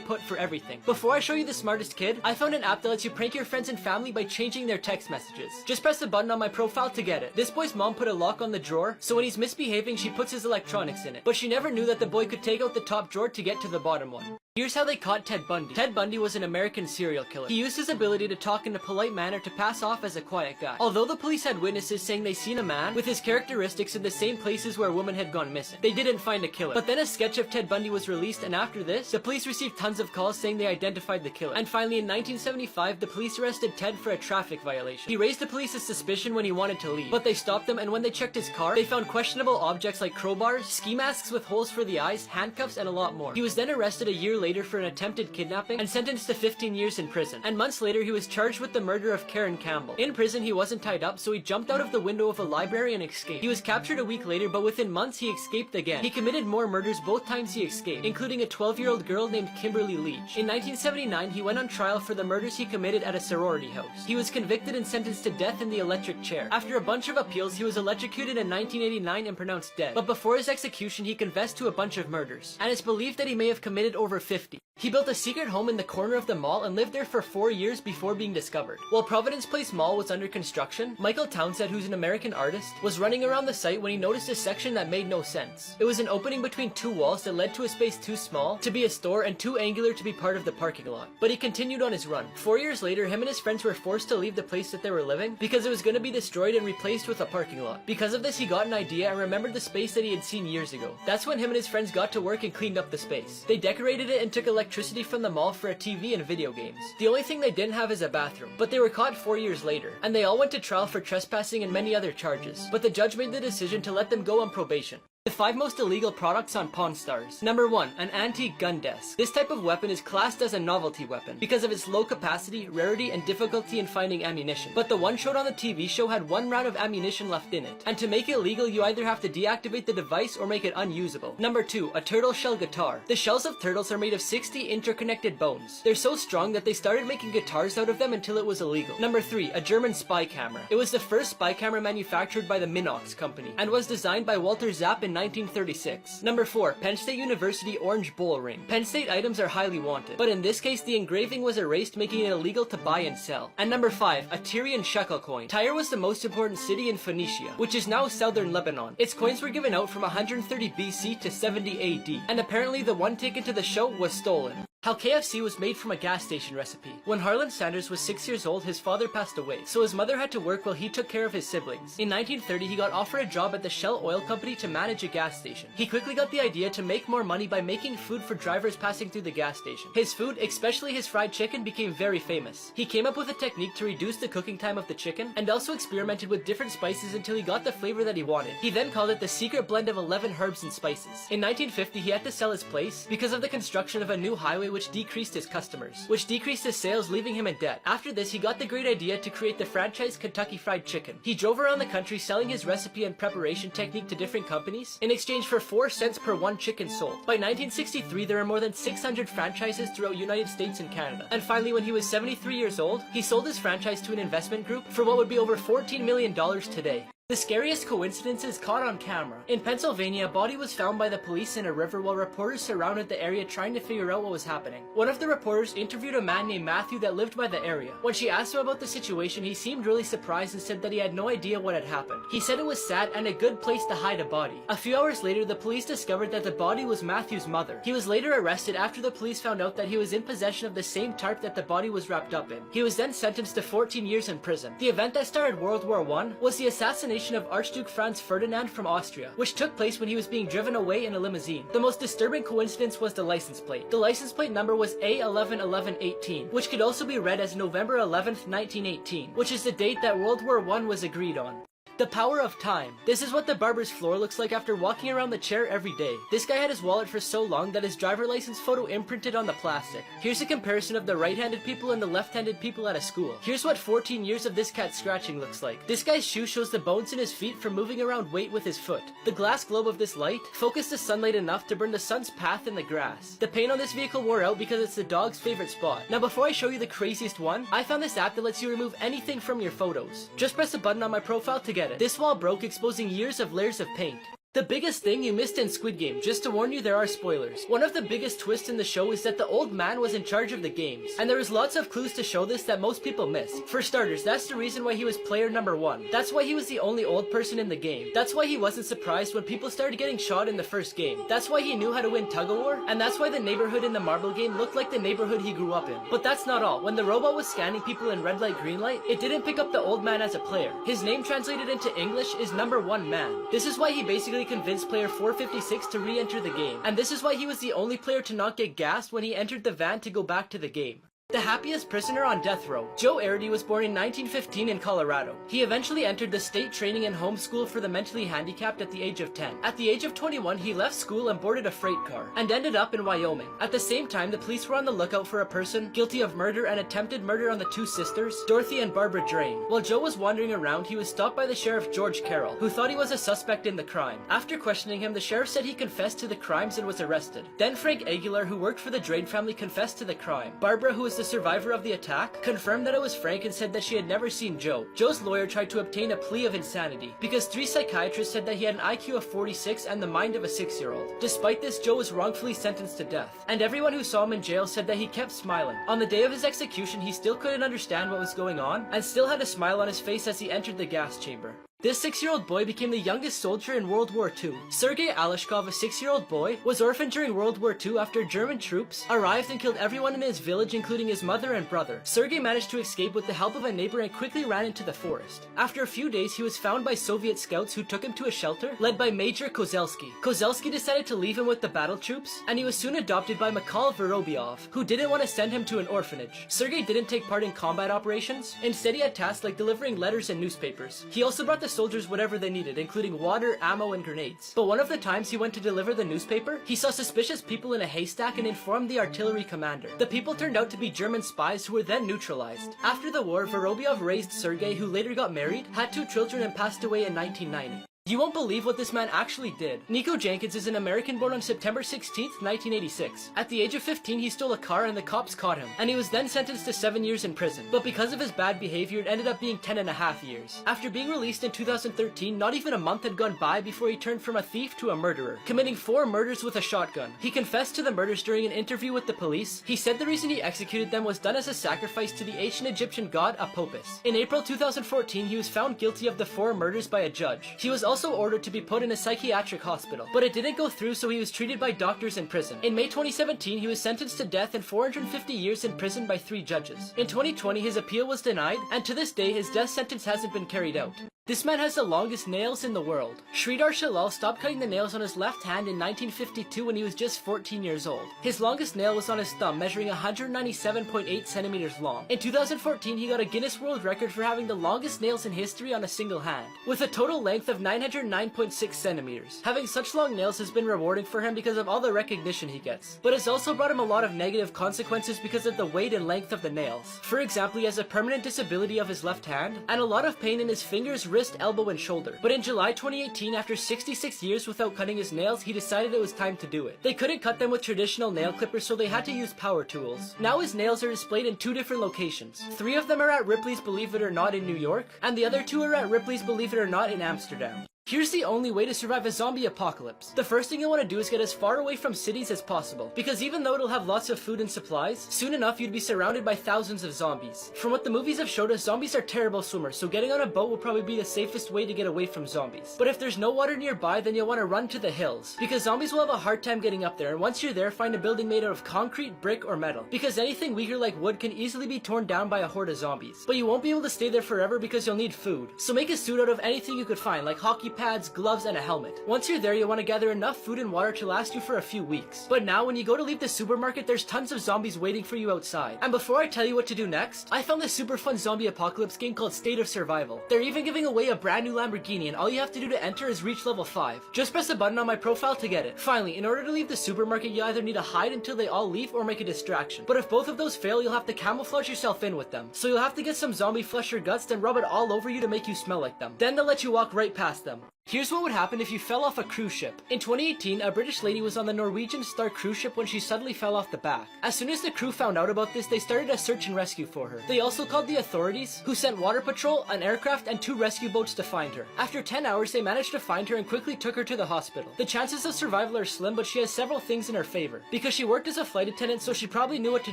put for everything. Before I show you the smartest kid, I found an app that lets you prank your friends and family by changing their text messages. Just press the button on my profile to get it. This boy's mom put a lock on the drawer, so when he's misbehaving, she puts his electronics in it. But she never knew that the boy could take out the top drawer to get to the bottom one. Here's how they caught Ted Bundy. Ted Bundy was an American serial killer. He used his ability to talk in a polite manner to pass off as a quiet guy. Although the police had witnesses saying they seen a man with his characteristics in the same places where a woman had gone missing, they didn't find a killer. But then a sketch of Ted Bundy was released, and after this, the police received tons of calls saying they identified the killer. And finally, in 1975, the police arrested Ted for a traffic violation. He raised the police's suspicion when he wanted to leave, but they stopped him, and when they checked his car, they found questionable objects like crowbars, ski masks with holes for the eyes, handcuffs, and a lot more. He was then arrested a year later for an attempted kidnapping and sentenced to 15 years in prison. And months later, he was charged with the murder of Karen Campbell. In prison, he wasn't tied up, so he jumped out of the window of a library and escaped. He was captured a week later, but within months, he escaped again. He committed more murders both times he escaped, including a 12-year-old girl named Kimberly Leach. In 1979, he went on trial for the murders he committed at a sorority house. He was convicted and sentenced to death in the electric chair. After a bunch of appeals, he was electrocuted in 1989 and pronounced dead. But before his execution, he confessed to a bunch of murders, and it's believed that he may have committed over 50. He built a secret home in the corner of the mall and lived there for 4 years before being discovered. While Providence Place Mall was under construction, Michael Townsend, who's an American artist, was running around the site when he noticed a section that made no sense. It was an opening between 2 walls that led to a space too small to be a store and too angular to be part of the parking lot. But he continued on his run. 4 years later, him and his friends were forced to leave the place that they were living because it was going to be destroyed and replaced with a parking lot. Because of this, he got an idea and remembered the space that he had seen years ago. That's when him and his friends got to work and cleaned up the space. They decorated it and took electricity from the mall for a TV and video games. The only thing they didn't have is a bathroom, but they were caught 4 years later, and they all went to trial for trespassing and many other charges, but the judge made the decision to let them go on probation. The 5 most illegal products on Pawn Stars. Number 1, an antique gun desk. This type of weapon is classed as a novelty weapon because of its low capacity, rarity, and difficulty in finding ammunition. But the one showed on the TV show had 1 round of ammunition left in it, and to make it legal, you either have to deactivate the device or make it unusable. Number 2, a turtle shell guitar. The shells of turtles are made of 60 interconnected bones. They're so strong that they started making guitars out of them until it was illegal. Number 3, a German spy camera. It was the first spy camera manufactured by the Minox company and was designed by Walter Zapp in 1936. Number 4, Penn State University orange bowl ring. Penn State items are highly wanted, but in this case the engraving was erased, making it illegal to buy and sell. And number 5, a Tyrian shekel coin. Tyre was the most important city in Phoenicia, which is now southern Lebanon. Its coins were given out from 130 BC to 70 AD, and apparently the one taken to the show was stolen. How KFC was made from a gas station recipe. When Harlan Sanders was 6 years old, his father passed away, so his mother had to work while he took care of his siblings. In 1930, he got offered a job at the Shell Oil Company to manage a gas station. He quickly got the idea to make more money by making food for drivers passing through the gas station. His food, especially his fried chicken, became very famous. He came up with a technique to reduce the cooking time of the chicken, and also experimented with different spices until he got the flavor that he wanted. He then called it the secret blend of 11 herbs and spices. In 1950, he had to sell his place because of the construction of a new highway, which decreased his customers, which decreased his sales, leaving him in debt. After this, he got the great idea to create the franchise Kentucky Fried Chicken. He drove around the country selling his recipe and preparation technique to different companies in exchange for 4 cents per 1 chicken sold. By 1963, there were more than 600 franchises throughout United States and Canada. And finally, when he was 73 years old, he sold his franchise to an investment group for what would be over $14 million today. The scariest coincidence is caught on camera. In Pennsylvania, a body was found by the police in a river while reporters surrounded the area trying to figure out what was happening. One of the reporters interviewed a man named Matthew that lived by the area. When she asked him about the situation, he seemed really surprised and said that he had no idea what had happened. He said it was sad and a good place to hide a body. A few hours later, the police discovered that the body was Matthew's mother. He was later arrested after the police found out that he was in possession of the same tarp that the body was wrapped up in. He was then sentenced to 14 years in prison. The event that started World War I was the assassination of Archduke Franz Ferdinand from Austria, which took place when he was being driven away in a limousine. The most disturbing coincidence was the license plate. The license plate number was A111118, which could also be read as November 11th, 1918, which is the date that World War I was agreed on. The power of time. This is what the barber's floor looks like after walking around the chair every day. This guy had his wallet for so long that his driver license photo imprinted on the plastic. Here's a comparison of the right-handed people and the left-handed people at a school. Here's what 14 years of this cat scratching looks like. This guy's shoe shows the bones in his feet from moving around weight with his foot. The glass globe of this light focused the sunlight enough to burn the sun's path in the grass. The paint on this vehicle wore out because it's the dog's favorite spot. Now before I show you the craziest one, I found this app that lets you remove anything from your photos. Just press a button on my profile to get it. This wall broke, exposing years of layers of paint. The biggest thing you missed in Squid Game. Just to warn you, there are spoilers. One of the biggest twists in the show is that the old man was in charge of the games, and there was lots of clues to show this that most people miss. For starters, that's the reason why he was player number 1. That's why he was the only old person in the game. That's why he wasn't surprised when people started getting shot in the first game. That's why he knew how to win tug-of-war, and that's why the neighborhood in the marble game looked like the neighborhood he grew up in. But that's not all. When the robot was scanning people in red light, green light, it didn't pick up the old man as a player. His name translated into English is number 1 man. This is why he basically convinced player 456 to re-enter the game, and this is why he was the only player to not get gassed when he entered the van to go back to the game. The happiest prisoner on death row. Joe Arity was born in 1915 in Colorado. He eventually entered the state training and home school for the mentally handicapped at the age of 10. At the age of 21, he left school and boarded a freight car, and ended up in Wyoming. At the same time, the police were on the lookout for a person guilty of murder and attempted murder on the 2 sisters, Dorothy and Barbara Drain. While Joe was wandering around, he was stopped by the sheriff George Carroll, who thought he was a suspect in the crime. After questioning him, the sheriff said he confessed to the crimes and was arrested. Then Frank Aguilar, who worked for the Drain family, confessed to the crime. Barbara, who was the survivor of the attack, confirmed that it was Frank and said that she had never seen Joe. Joe's lawyer tried to obtain a plea of insanity because 3 psychiatrists said that he had an IQ of 46 and the mind of a 6-year-old. Despite this, Joe was wrongfully sentenced to death, and everyone who saw him in jail said that he kept smiling. On the day of his execution, he still couldn't understand what was going on and still had a smile on his face as he entered the gas chamber. This 6-year-old boy became the youngest soldier in World War II. Sergei Aleshkov, a 6-year-old boy, was orphaned during World War II after German troops arrived and killed everyone in his village, including his mother and brother. Sergei managed to escape with the help of a neighbor and quickly ran into the forest. After a few days, he was found by Soviet scouts who took him to a shelter led by Major Kozelski. Kozelski decided to leave him with the battle troops, and he was soon adopted by Mikhail Vorobyov, who didn't want to send him to an orphanage. Sergei didn't take part in combat operations. Instead, he had tasks like delivering letters and newspapers. He also brought the soldiers whatever they needed, including water, ammo, and grenades. But one of the times he went to deliver the newspaper, he saw suspicious people in a haystack and informed the artillery commander. The people turned out to be German spies who were then neutralized. After the war, Vorobyov raised Sergei, who later got married, had 2 children, and passed away in 1990. You won't believe what this man actually did. Nico Jenkins is an American born on September 16th, 1986. At the age of 15, he stole a car and the cops caught him, and he was then sentenced to 7 years in prison. But because of his bad behavior, it ended up being 10.5 years. After being released in 2013, not even a month had gone by before he turned from a thief to a murderer, committing 4 murders with a shotgun. He confessed to the murders during an interview with the police. He said the reason he executed them was done as a sacrifice to the ancient Egyptian god Apopis. In April 2014, he was found guilty of the 4 murders by a judge. He was also ordered to be put in a psychiatric hospital, but it didn't go through, so he was treated by doctors in prison. In May 2017, he was sentenced to death and 450 years in prison by 3 judges. In 2020, his appeal was denied, and to this day, his death sentence hasn't been carried out. This man has the longest nails in the world. Sridhar Shalal stopped cutting the nails on his left hand in 1952 when he was just 14 years old. His longest nail was on his thumb, measuring 197.8 centimeters long. In 2014, he got a Guinness World Record for having the longest nails in history on a single hand, with a total length of 909.6 centimeters. Having such long nails has been rewarding for him because of all the recognition he gets, but it's also brought him a lot of negative consequences because of the weight and length of the nails. For example, he has a permanent disability of his left hand, and a lot of pain in his fingers, wrists, wrist, elbow, and shoulder. But in July 2018, after 66 years without cutting his nails, he decided it was time to do it. They couldn't cut them with traditional nail clippers, so they had to use power tools. Now his nails are displayed in 2 different locations. 3 of them are at Ripley's Believe It or Not in New York, and the other 2 are at Ripley's Believe It or Not in Amsterdam. Here's the only way to survive a zombie apocalypse. The first thing you want to do is get as far away from cities as possible, because even though it'll have lots of food and supplies, soon enough you'd be surrounded by thousands of zombies. From what the movies have showed us, zombies are terrible swimmers, so getting on a boat will probably be the safest way to get away from zombies. But if there's no water nearby, then you'll want to run to the hills, because zombies will have a hard time getting up there, and once you're there, find a building made out of concrete, brick, or metal, because anything weaker like wood can easily be torn down by a horde of zombies. But you won't be able to stay there forever because you'll need food, so make a suit out of anything you could find, like hockey pads, gloves, and a helmet. Once you're there, you'll want to gather enough food and water to last you for a few weeks. But now when you go to leave the supermarket, there's tons of zombies waiting for you outside. And before I tell you what to do next, I found this super fun zombie apocalypse game called State of Survival. They're even giving away a brand new Lamborghini, and all you have to do to enter is reach level 5. Just press a button on my profile to get it. Finally, in order to leave the supermarket, you either need to hide until they all leave or make a distraction. But if both of those fail, you'll have to camouflage yourself in with them. So you'll have to get some zombie flesh or guts, then rub it all over you to make you smell like them. Then they'll let you walk right past them. Here's what would happen if you fell off a cruise ship. In 2018, a British lady was on the Norwegian Star cruise ship when she suddenly fell off the back. As soon as the crew found out about this, they started a search and rescue for her. They also called the authorities, who sent water patrol, an aircraft, and 2 rescue boats to find her. After 10 hours, they managed to find her and quickly took her to the hospital. The chances of survival are slim, but she has several things in her favor. Because she worked as a flight attendant, so she probably knew what to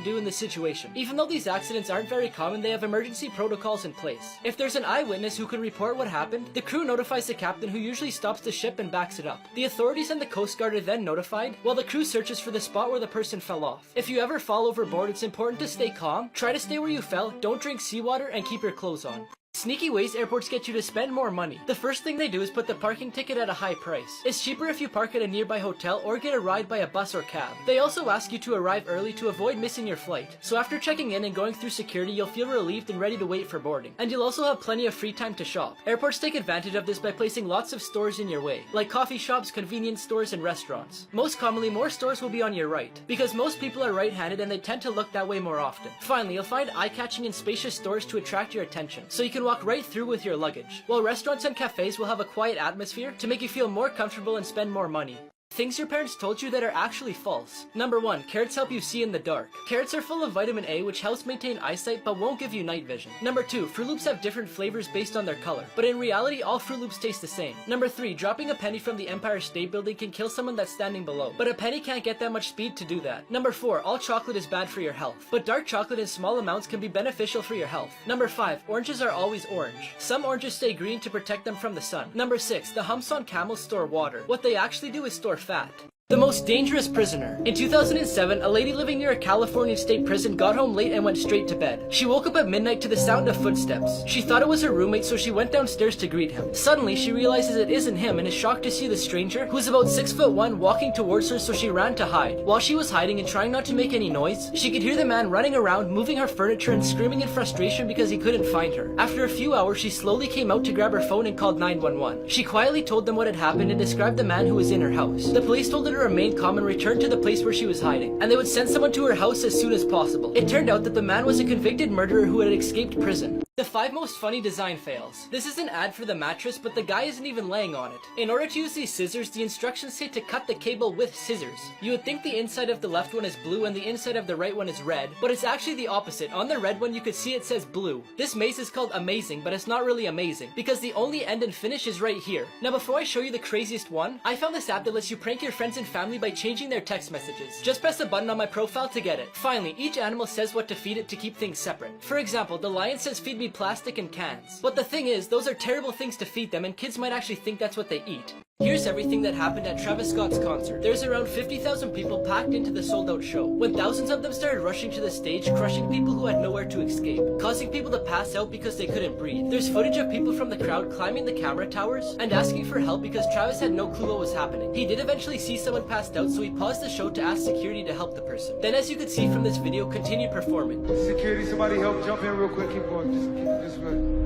do in this situation. Even though these accidents aren't very common, they have emergency protocols in place. If there's an eyewitness who can report what happened, the crew notifies the captain, who usually stops the ship and backs it up. The authorities and the Coast Guard are then notified, while the crew searches for the spot where the person fell off. If you ever fall overboard, it's important to stay calm, try to stay where you fell, don't drink seawater, and keep your clothes on. Sneaky ways airports get you to spend more money. The first thing they do is put the parking ticket at a high price. It's cheaper if you park at a nearby hotel or get a ride by a bus or cab. They also ask you to arrive early to avoid missing your flight. So after checking in and going through security, you'll feel relieved and ready to wait for boarding. And you'll also have plenty of free time to shop. Airports take advantage of this by placing lots of stores in your way, like coffee shops, convenience stores, and restaurants. Most commonly, more stores will be on your right, because most people are right-handed and they tend to look that way more often. Finally, you'll find eye-catching and spacious stores to attract your attention, so you can walk right through with your luggage, while restaurants and cafes will have a quiet atmosphere to make you feel more comfortable and spend more money. Things your parents told you that are actually false. Number 1, carrots help you see in the dark. Carrots are full of vitamin A, which helps maintain eyesight but won't give you night vision. Number 2, Fruit Loops have different flavors based on their color, but in reality all Fruit Loops taste the same. Number 3, dropping a penny from the Empire State Building can kill someone that's standing below, but a penny can't get that much speed to do that. Number 4, all chocolate is bad for your health, but dark chocolate in small amounts can be beneficial for your health. Number 5, oranges are always orange. Some oranges stay green to protect them from the sun. Number 6, the humps on camels store water. What they actually do is store fat. The most dangerous prisoner. In 2007, a lady living near a California state prison got home late and went straight to bed. She woke up at midnight to the sound of footsteps. She thought it was her roommate, so she went downstairs to greet him. Suddenly, she realizes it isn't him and is shocked to see the stranger, who's about 6'1", walking towards her, so she ran to hide. While she was hiding and trying not to make any noise, she could hear the man running around, moving her furniture and screaming in frustration because he couldn't find her. After a few hours, she slowly came out to grab her phone and called 911. She quietly told them what had happened and described the man who was in her house. The police told her to remain calm and return to the place where she was hiding, and they would send someone to her house as soon as possible. It turned out that the man was a convicted murderer who had escaped prison. The 5 most funny design fails. This is an ad for the mattress, but the guy isn't even laying on it. In order to use these scissors, the instructions say to cut the cable with scissors. You would think the inside of the left one is blue and the inside of the right one is red, but it's actually the opposite. On the red one, you could see it says blue. This maze is called amazing, but it's not really amazing, because the only end and finish is right here. Now before I show you the craziest one, I found this app that lets you prank your friends and family by changing their text messages. Just press the button on my profile to get it. Finally, each animal says what to feed it to keep things separate. For example, the lion says feed me plastic and cans. But the thing is, those are terrible things to feed them, and kids might actually think that's what they eat. Here's everything that happened at Travis Scott's concert. There's around 50,000 people packed into the sold-out show, when thousands of them started rushing to the stage, crushing people who had nowhere to escape, causing people to pass out because they couldn't breathe. There's footage of people from the crowd climbing the camera towers and asking for help because Travis had no clue what was happening. He did eventually see someone passed out, so he paused the show to ask security to help the person. Then, as you could see from this video, continued performing. Security, somebody help, jump in real quick, keep going, just keep it this way.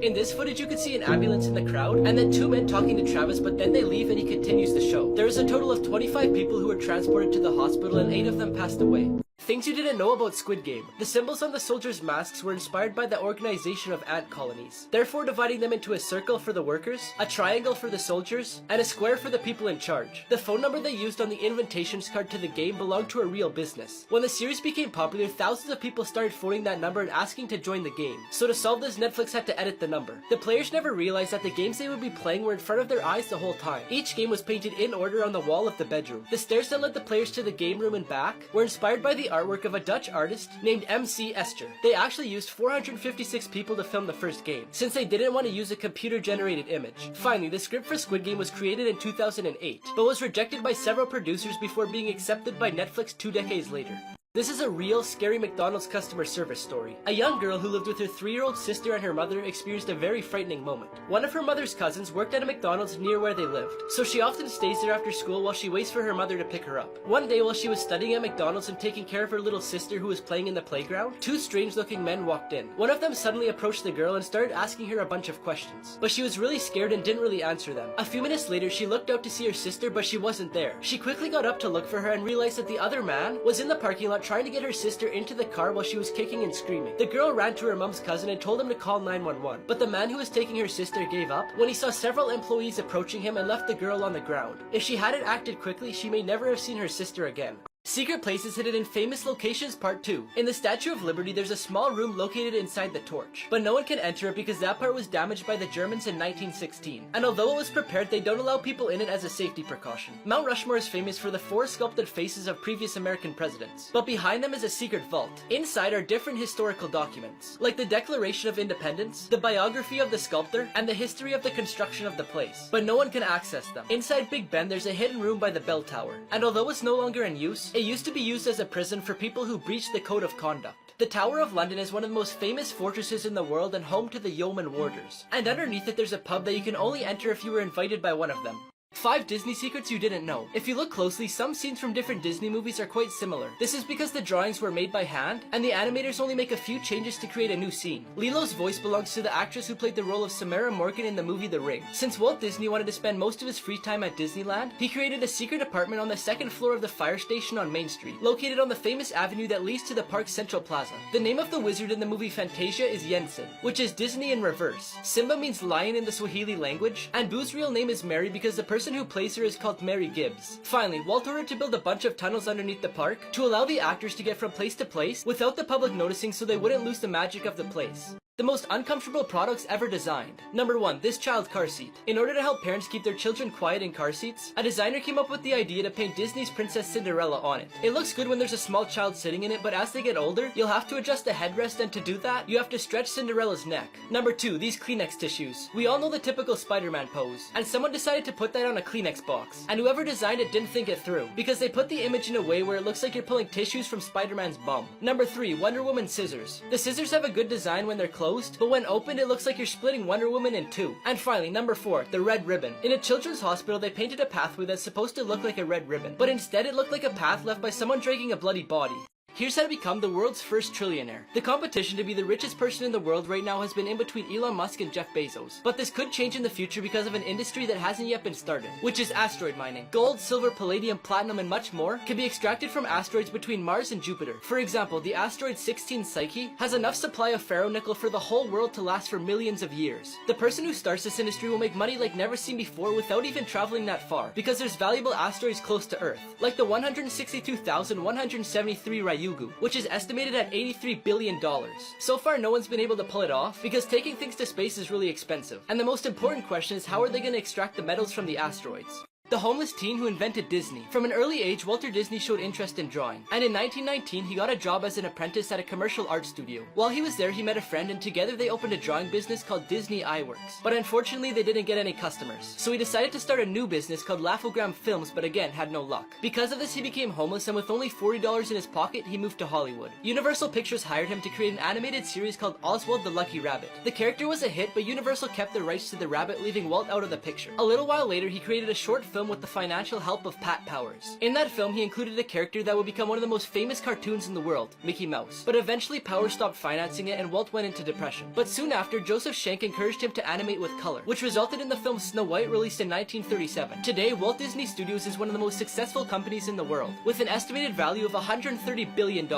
In this footage, you could see an ambulance in the crowd, and then 2 men talking to Travis, but then they leave and he continues the show. There is a total of 25 people who were transported to the hospital, and 8 of them passed away. Things you didn't know about Squid Game. The symbols on the soldiers' masks were inspired by the organization of ant colonies, therefore dividing them into a circle for the workers, a triangle for the soldiers, and a square for the people in charge. The phone number they used on the invitations card to the game belonged to a real business. When the series became popular, thousands of people started phoning that number and asking to join the game. So to solve this, Netflix had to edit the number. The players never realized that the games they would be playing were in front of their eyes the whole time. Each game was painted in order on the wall of the bedroom. The stairs that led the players to the game room and back were inspired by the artwork of a Dutch artist named MC Esther. They actually used 456 people to film the first game, since they didn't want to use a computer-generated image. Finally, the script for Squid Game was created in 2008, but was rejected by several producers before being accepted by Netflix 2 decades later. This is a real, scary McDonald's customer service story. A young girl who lived with her 3-year-old sister and her mother experienced a very frightening moment. One of her mother's cousins worked at a McDonald's near where they lived, so she often stays there after school while she waits for her mother to pick her up. One day while she was studying at McDonald's and taking care of her little sister who was playing in the playground, 2 strange-looking men walked in. One of them suddenly approached the girl and started asking her a bunch of questions, but she was really scared and didn't really answer them. A few minutes later, she looked out to see her sister, but she wasn't there. She quickly got up to look for her and realized that the other man was in the parking lot trying to get her sister into the car while she was kicking and screaming. The girl ran to her mom's cousin and told him to call 911, but the man who was taking her sister gave up when he saw several employees approaching him and left the girl on the ground. If she hadn't acted quickly, she may never have seen her sister again. Secret Places Hidden in Famous Locations Part 2. In the Statue of Liberty, there's a small room located inside the torch, but no one can enter it because that part was damaged by the Germans in 1916, and although it was prepared, they don't allow people in it as a safety precaution. Mount Rushmore is famous for the 4 sculpted faces of previous American presidents, but behind them is a secret vault. Inside are different historical documents, like the Declaration of Independence, the biography of the sculptor, and the history of the construction of the place, but no one can access them. Inside Big Ben, there's a hidden room by the bell tower, and although it's no longer in use, it used to be used as a prison for people who breached the code of conduct. The Tower of London is one of the most famous fortresses in the world and home to the Yeoman Warders. And underneath it there's a pub that you can only enter if you were invited by one of them. 5 Disney secrets you didn't know. If you look closely, some scenes from different Disney movies are quite similar. This is because the drawings were made by hand, and the animators only make a few changes to create a new scene. Lilo's voice belongs to the actress who played the role of Samara Morgan in the movie The Ring. Since Walt Disney wanted to spend most of his free time at Disneyland, he created a secret apartment on the 2nd floor of the fire station on Main Street, located on the famous avenue that leads to the park's Central Plaza. The name of the wizard in the movie Fantasia is Yensen, which is Disney in reverse. Simba means lion in the Swahili language, and Boo's real name is Mary because the person who plays her is called Mary Gibbs. Finally, Walt ordered to build a bunch of tunnels underneath the park to allow the actors to get from place to place without the public noticing so they wouldn't lose the magic of the place. The most uncomfortable products ever designed. Number 1, this child car seat. In order to help parents keep their children quiet in car seats, a designer came up with the idea to paint Disney's Princess Cinderella on it. It looks good when there's a small child sitting in it, but as they get older, you'll have to adjust the headrest, and to do that, you have to stretch Cinderella's neck. Number 2, these Kleenex tissues. We all know the typical Spider-Man pose, and someone decided to put that on a Kleenex box, and whoever designed it didn't think it through, because they put the image in a way where it looks like you're pulling tissues from Spider-Man's bum. Number 3, Wonder Woman scissors. The scissors have a good design when they're closed, but when opened, it looks like you're splitting Wonder Woman in 2. And finally, number 4, the red ribbon. In a children's hospital, they painted a pathway that's supposed to look like a red ribbon, but instead it looked like a path left by someone dragging a bloody body. Here's how to become the world's first trillionaire. The competition to be the richest person in the world right now has been in between Elon Musk and Jeff Bezos. But this could change in the future because of an industry that hasn't yet been started, which is asteroid mining. Gold, silver, palladium, platinum, and much more can be extracted from asteroids between Mars and Jupiter. For example, the asteroid 16 Psyche has enough supply of ferronickel for the whole world to last for millions of years. The person who starts this industry will make money like never seen before without even traveling that far, because there's valuable asteroids close to Earth, like the 162,173 Ryugu, which is estimated at $83 billion. So far, no one's been able to pull it off because taking things to space is really expensive. And the most important question is, how are they going to extract the metals from the asteroids? The homeless teen who invented Disney. From an early age, Walter Disney showed interest in drawing, and in 1919 he got a job as an apprentice at a commercial art studio. While he was there, he met a friend, and together they opened a drawing business called Disney Eyeworks. But unfortunately, they didn't get any customers, so he decided to start a new business called Laugh-O-Gram Films, but again had no luck. Because of this, he became homeless, and with only $40 in his pocket, he moved to Hollywood. Universal Pictures hired him to create an animated series called Oswald the Lucky Rabbit. The character was a hit, but Universal kept the rights to the rabbit, leaving Walt out of the picture. A little while later, he created a short film film with the financial help of Pat Powers. In that film, he included a character that would become one of the most famous cartoons in the world, Mickey Mouse. But eventually Powers stopped financing it and Walt went into depression. But soon after, Joseph Schenck encouraged him to animate with color, which resulted in the film Snow White, released in 1937. Today, Walt Disney Studios is one of the most successful companies in the world, with an estimated value of $130 billion.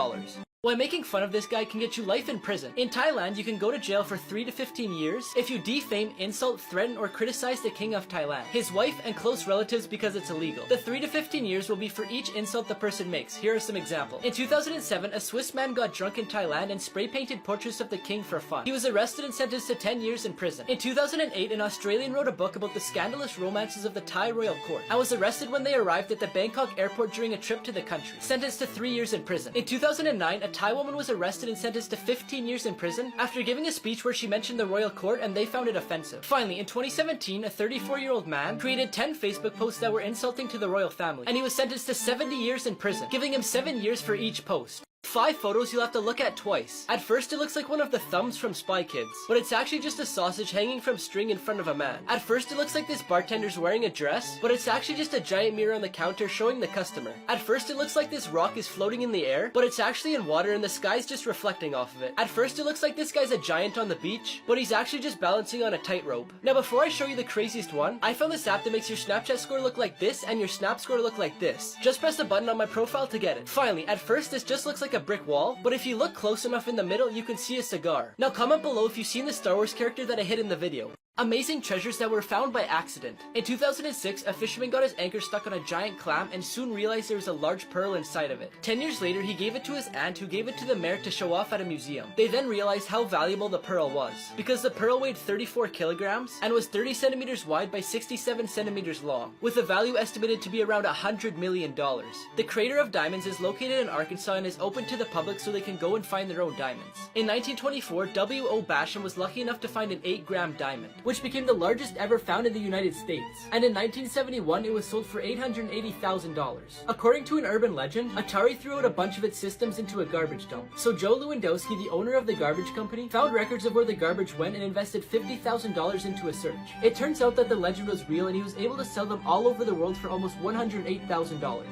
Why making fun of this guy can get you life in prison. In Thailand, you can go to jail for 3 to 15 years if you defame, insult, threaten, or criticize the king of Thailand, his wife, and close relatives because it's illegal. The 3 to 15 years will be for each insult the person makes. Here are some examples. In 2007, a Swiss man got drunk in Thailand and spray-painted portraits of the king for fun. He was arrested and sentenced to 10 years in prison. In 2008, an Australian wrote a book about the scandalous romances of the Thai royal court and was arrested when they arrived at the Bangkok airport during a trip to the country, sentenced to 3 years in prison. In 2009, a Thai woman was arrested and sentenced to 15 years in prison after giving a speech where she mentioned the royal court and they found it offensive. Finally, in 2017, a 34-year-old man created 10 Facebook posts that were insulting to the royal family, and he was sentenced to 70 years in prison, giving him 7 years for each post. 5 photos you'll have to look at twice. At first it looks like one of the thumbs from Spy Kids, but it's actually just a sausage hanging from string in front of a man. At first it looks like this bartender's wearing a dress, but it's actually just a giant mirror on the counter showing the customer. At first it looks like this rock is floating in the air, but it's actually in water and the sky's just reflecting off of it. At first it looks like this guy's a giant on the beach, but he's actually just balancing on a tightrope. Now before I show you the craziest one, I found this app that makes your Snapchat score look like this and your Snap score look like this. Just press the button on my profile to get it. Finally, at first this just looks like a brick wall, but if you look close enough in the middle, you can see a cigar. Now comment below if you've seen the Star Wars character that I hid in the video. Amazing treasures that were found by accident. In 2006, a fisherman got his anchor stuck on a giant clam and soon realized there was a large pearl inside of it. 10 years later, he gave it to his aunt, who gave it to the mayor to show off at a museum. They then realized how valuable the pearl was, because the pearl weighed 34 kilograms and was 30 centimeters wide by 67 centimeters long, with a value estimated to be around $100 million. The crater of diamonds is located in Arkansas and is open to the public so they can go and find their own diamonds. In 1924, W.O. Basham was lucky enough to find an 8-gram diamond, which became the largest ever found in the United States, and in 1971 it was sold for $880,000. According to an urban legend, Atari threw out a bunch of its systems into a garbage dump, so Joe Lewandowski, the owner of the garbage company, found records of where the garbage went and invested $50,000 into a search. It turns out that the legend was real and he was able to sell them all over the world for almost $108,000.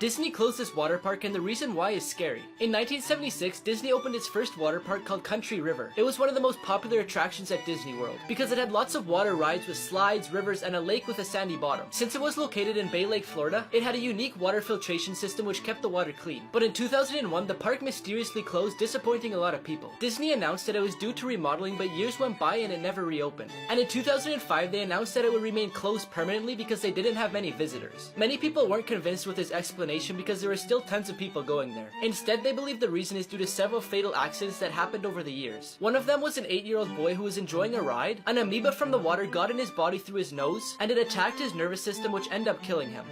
Disney closed this water park, and the reason why is scary. In 1976, Disney opened its first water park called Country River. It was one of the most popular attractions at Disney World because it had lots of water rides with slides, rivers, and a lake with a sandy bottom. Since it was located in Bay Lake, Florida, it had a unique water filtration system which kept the water clean. But in 2001, the park mysteriously closed, disappointing a lot of people. Disney announced that it was due to remodeling, but years went by and it never reopened. And in 2005, they announced that it would remain closed permanently because they didn't have many visitors. Many people weren't convinced with his explanation because there were still tons of people going there. Instead, they believe the reason is due to several fatal accidents that happened over the years. One of them was an 8-year-old boy who was enjoying a ride. An amoeba from the water got in his body through his nose, and it attacked his nervous system, which ended up killing him.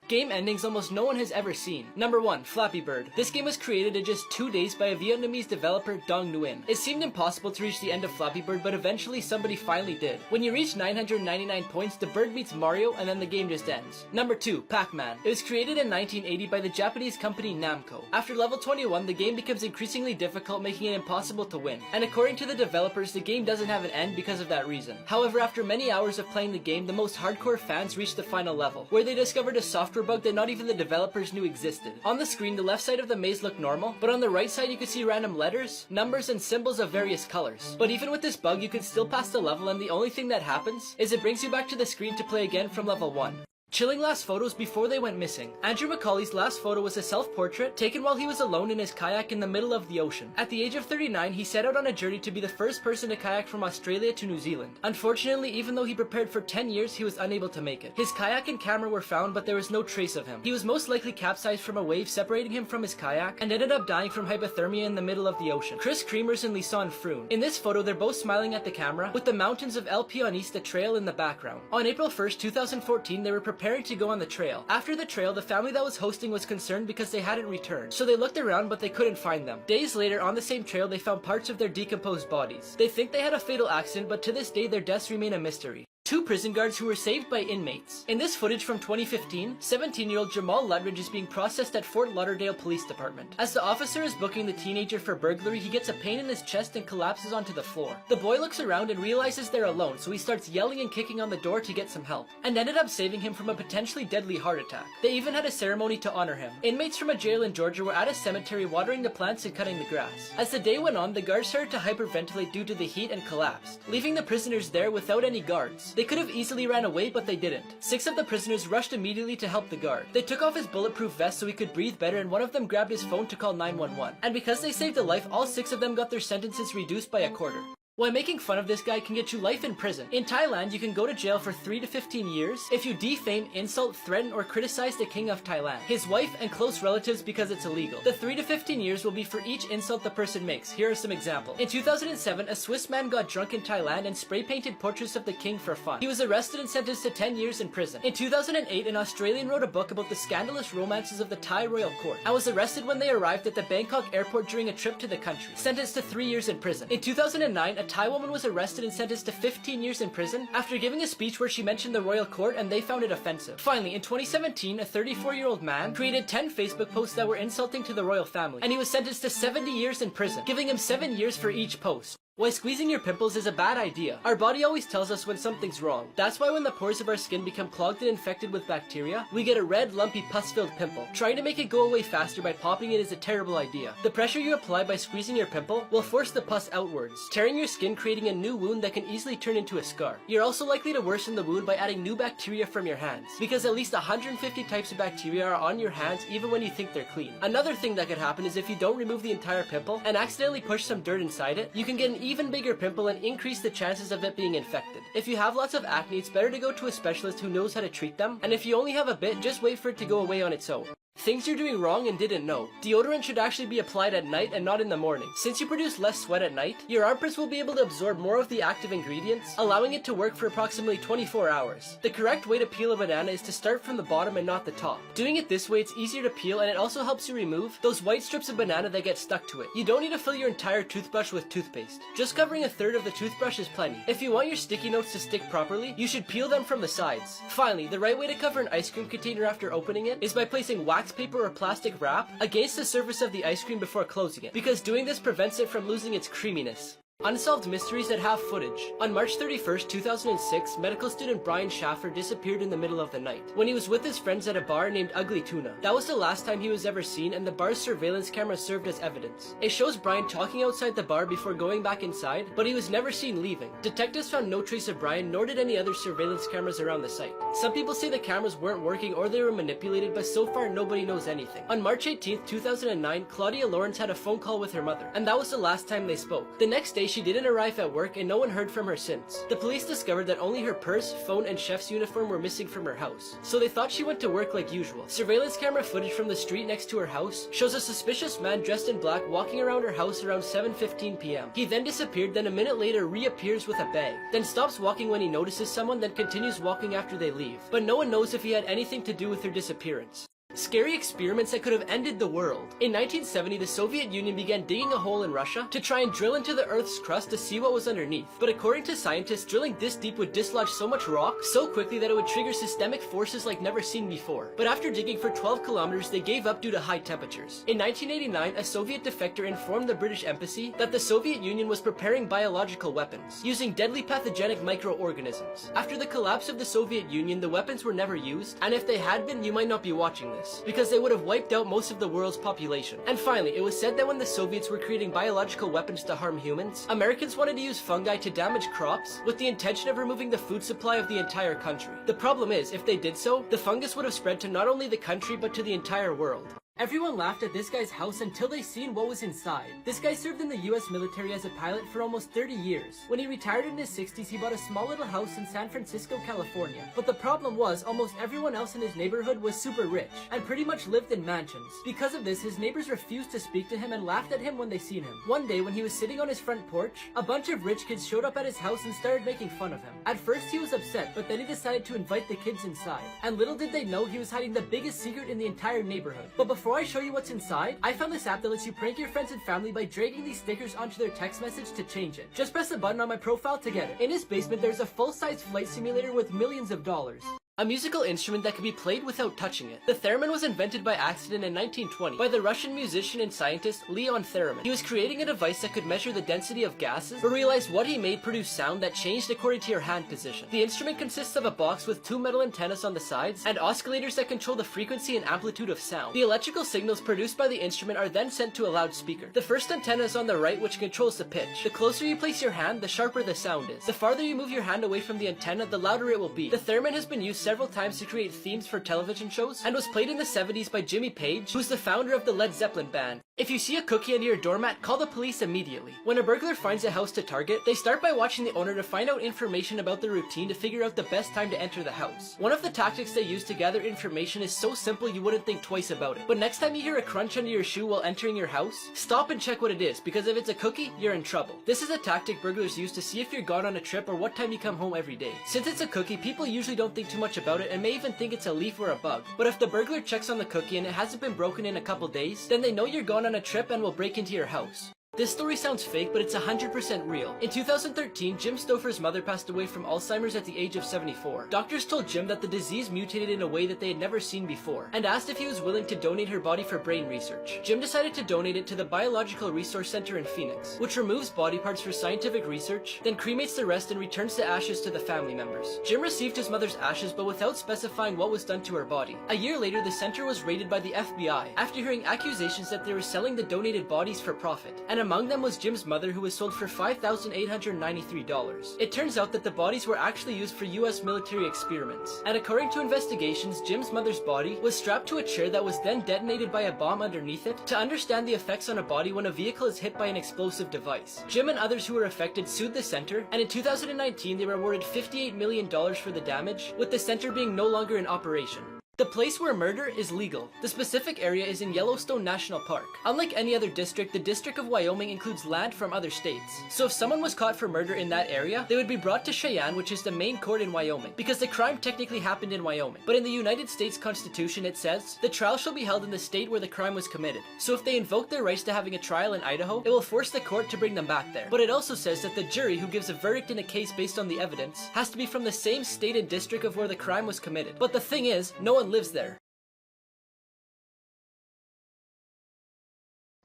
Game endings almost no one has ever seen. Number 1. Flappy Bird. This game was created in just 2 days by a Vietnamese developer, Dong Nguyen. It seemed impossible to reach the end of Flappy Bird, but eventually somebody finally did. When you reach 999 points, the bird meets Mario and then the game just ends. Number 2. Pac-Man. It was created in 1980 by the Japanese company Namco. After level 21, the game becomes increasingly difficult, making it impossible to win. And according to the developers, the game doesn't have an end because of that reason. However, after many hours of playing the game, the most hardcore fans reached the final level, where they discovered a software bug that not even the developers knew existed. On the screen, the left side of the maze looked normal, but on the right side you could see random letters, numbers, and symbols of various colors. But even with this bug, you could still pass the level, and the only thing that happens is it brings you back to the screen to play again from level 1. Chilling last photos before they went missing. Andrew Macaulay's last photo was a self-portrait taken while he was alone in his kayak in the middle of the ocean. At the age of 39, he set out on a journey to be the first person to kayak from Australia to New Zealand. Unfortunately, even though he prepared for 10 years, he was unable to make it. His kayak and camera were found, but there was no trace of him. He was most likely capsized from a wave separating him from his kayak and ended up dying from hypothermia in the middle of the ocean. Chris Creamers and Lisanne Froon. In this photo, they're both smiling at the camera, with the mountains of El Pionista Trail in the background. On April 1st, 2014, they were preparing to go on the trail. After the trail, the family that was hosting was concerned because they hadn't returned, so they looked around but they couldn't find them. Days later, on the same trail, they found parts of their decomposed bodies. They think they had a fatal accident, but to this day their deaths remain a mystery. Two prison guards who were saved by inmates. In this footage from 2015, 17-year-old Jamal Lutridge is being processed at Fort Lauderdale Police Department. As the officer is booking the teenager for burglary, he gets a pain in his chest and collapses onto the floor. The boy looks around and realizes they're alone, so he starts yelling and kicking on the door to get some help, and ended up saving him from a potentially deadly heart attack. They even had a ceremony to honor him. Inmates from a jail in Georgia were at a cemetery watering the plants and cutting the grass. As the day went on, the guards started to hyperventilate due to the heat and collapsed, leaving the prisoners there without any guards. They could have easily ran away, but they didn't. 6 of the prisoners rushed immediately to help the guard. They took off his bulletproof vest so he could breathe better, and one of them grabbed his phone to call 911. And because they saved a life, all 6 of them got their sentences reduced by a quarter. Why making fun of this guy can get you life in prison. In Thailand, you can go to jail for 3 to 15 years if you defame, insult, threaten, or criticize the king of Thailand, his wife, and close relatives because it's illegal. The 3 to 15 years will be for each insult the person makes. Here are some examples. In 2007, a Swiss man got drunk in Thailand and spray painted portraits of the king for fun. He was arrested and sentenced to 10 years in prison. In 2008, an Australian wrote a book about the scandalous romances of the Thai royal court and was arrested when they arrived at the Bangkok airport during a trip to the country, sentenced to 3 years in prison. In 2009, a Thai woman was arrested and sentenced to 15 years in prison after giving a speech where she mentioned the royal court and they found it offensive. Finally, in 2017, a 34-year-old man created 10 Facebook posts that were insulting to the royal family, and he was sentenced to 70 years in prison, giving him 7 years for each post. Why squeezing your pimples is a bad idea. Our body always tells us when something's wrong. That's why when the pores of our skin become clogged and infected with bacteria, we get a red, lumpy, pus-filled pimple. Trying to make it go away faster by popping it is a terrible idea. The pressure you apply by squeezing your pimple will force the pus outwards, tearing your skin, creating a new wound that can easily turn into a scar. You're also likely to worsen the wound by adding new bacteria from your hands, because at least 150 types of bacteria are on your hands even when you think they're clean. Another thing that could happen is if you don't remove the entire pimple and accidentally push some dirt inside it, you can get an even bigger pimple and increase the chances of it being infected. If you have lots of acne, it's better to go to a specialist who knows how to treat them, and if you only have a bit, just wait for it to go away on its own. Things you're doing wrong and didn't know. Deodorant should actually be applied at night and not in the morning. Since you produce less sweat at night, your armpits will be able to absorb more of the active ingredients, allowing it to work for approximately 24 hours. The correct way to peel a banana is to start from the bottom and not the top. Doing it this way, it's easier to peel, and it also helps you remove those white strips of banana that get stuck to it. You don't need to fill your entire toothbrush with toothpaste. Just covering a third of the toothbrush is plenty. If you want your sticky notes to stick properly, you should peel them from the sides. Finally, the right way to cover an ice cream container after opening it is by placing wax paper or plastic wrap against the surface of the ice cream before closing it, because doing this prevents it from losing its creaminess. Unsolved mysteries that have footage. On March 31st, 2006, medical student Brian Schaffer disappeared in the middle of the night when he was with his friends at a bar named Ugly Tuna. That was the last time he was ever seen, and the bar's surveillance camera served as evidence. It shows Brian talking outside the bar before going back inside, but he was never seen leaving. Detectives found no trace of Brian, nor did any other surveillance cameras around the site. Some people say the cameras weren't working or they were manipulated, but so far nobody knows anything. On March 18th, 2009, Claudia Lawrence had a phone call with her mother, and that was the last time they spoke. The next day, she didn't arrive at work and no one heard from her since. The police discovered that only her purse, phone, and chef's uniform were missing from her house, so they thought she went to work like usual. Surveillance camera footage from the street next to her house shows a suspicious man dressed in black walking around her house around 7:15 p.m. He then disappeared, then a minute later reappears with a bag, then stops walking when he notices someone, then continues walking after they leave. But no one knows if he had anything to do with her disappearance. Scary experiments that could have ended the world. In 1970, the Soviet Union began digging a hole in Russia to try and drill into the Earth's crust to see what was underneath. But according to scientists, drilling this deep would dislodge so much rock so quickly that it would trigger systemic forces like never seen before. But after digging for 12 kilometers, they gave up due to high temperatures. In 1989, a Soviet defector informed the British embassy that the Soviet Union was preparing biological weapons, using deadly pathogenic microorganisms. After the collapse of the Soviet Union, the weapons were never used, and if they had been, you might not be watching this, because they would have wiped out most of the world's population. And finally, it was said that when the Soviets were creating biological weapons to harm humans, Americans wanted to use fungi to damage crops with the intention of removing the food supply of the entire country. The problem is, if they did so, the fungus would have spread to not only the country but to the entire world. Everyone laughed at this guy's house until they seen what was inside. This guy served in the US military as a pilot for almost 30 years. When he retired in his 60s, he bought a small little house in San Francisco, California. But the problem was, almost everyone else in his neighborhood was super rich and pretty much lived in mansions. Because of this, his neighbors refused to speak to him and laughed at him when they seen him. One day, when he was sitting on his front porch, a bunch of rich kids showed up at his house and started making fun of him. At first, he was upset, but then he decided to invite the kids inside. And little did they know, he was hiding the biggest secret in the entire neighborhood. But before before I show you what's inside, I found this app that lets you prank your friends and family by dragging these stickers onto their text message to change it. Just press a button on my profile to get it. In his basement, there's a full-size flight simulator with millions of dollars. A musical instrument that can be played without touching it. The theremin was invented by accident in 1920 by the Russian musician and scientist Leon Theremin. He was creating a device that could measure the density of gases, but realized what he made produced sound that changed according to your hand position. The instrument consists of a box with two metal antennas on the sides and oscillators that control the frequency and amplitude of sound. The electrical signals produced by the instrument are then sent to a loudspeaker. The first antenna is on the right, which controls the pitch. The closer you place your hand, the sharper the sound is. The farther you move your hand away from the antenna, the louder it will be. The theremin has been used several times to create themes for television shows and was played in the 70s by Jimmy Page, who's the founder of the Led Zeppelin band. If you see a cookie under your doormat, call the police immediately. When a burglar finds a house to target, they start by watching the owner to find out information about the routine to figure out the best time to enter the house. One of the tactics they use to gather information is so simple you wouldn't think twice about it. But next time you hear a crunch under your shoe while entering your house, stop and check what it is, because if it's a cookie, you're in trouble. This is a tactic burglars use to see if you're gone on a trip or what time you come home every day. Since it's a cookie, people usually don't think too much about it and may even think it's a leaf or a bug. But if the burglar checks on the cookie and it hasn't been broken in a couple days, then they know you're gone on a trip and will break into your house. This story sounds fake, but it's 100% real. In 2013, Jim Stouffer's mother passed away from Alzheimer's at the age of 74. Doctors told Jim that the disease mutated in a way that they had never seen before, and asked if he was willing to donate her body for brain research. Jim decided to donate it to the Biological Resource Center in Phoenix, which removes body parts for scientific research, then cremates the rest and returns the ashes to the family members. Jim received his mother's ashes, but without specifying what was done to her body. A year later, the center was raided by the FBI after hearing accusations that they were selling the donated bodies for profit, and among them was Jim's mother, who was sold for $5,893. It turns out that the bodies were actually used for US military experiments, and according to investigations, Jim's mother's body was strapped to a chair that was then detonated by a bomb underneath it to understand the effects on a body when a vehicle is hit by an explosive device. Jim and others who were affected sued the center, and in 2019 they were awarded $58 million for the damage, with the center being no longer in operation. The place where murder is legal. The specific area is in Yellowstone National Park. Unlike any other district, the District of Wyoming includes land from other states. So if someone was caught for murder in that area, they would be brought to Cheyenne, which is the main court in Wyoming, because the crime technically happened in Wyoming. But in the United States Constitution, it says, the trial shall be held in the state where the crime was committed. So if they invoke their rights to having a trial in Idaho, it will force the court to bring them back there. But it also says that the jury who gives a verdict in a case based on the evidence has to be from the same state and district of where the crime was committed. But the thing is, no one lives there.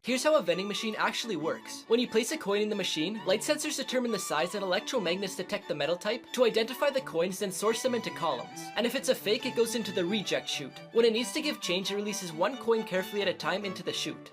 Here's how a vending machine actually works. When you place a coin in the machine, light sensors determine the size and electromagnets detect the metal type to identify the coins, then sort them into columns. And if it's a fake, it goes into the reject chute. When it needs to give change, it releases one coin carefully at a time into the chute.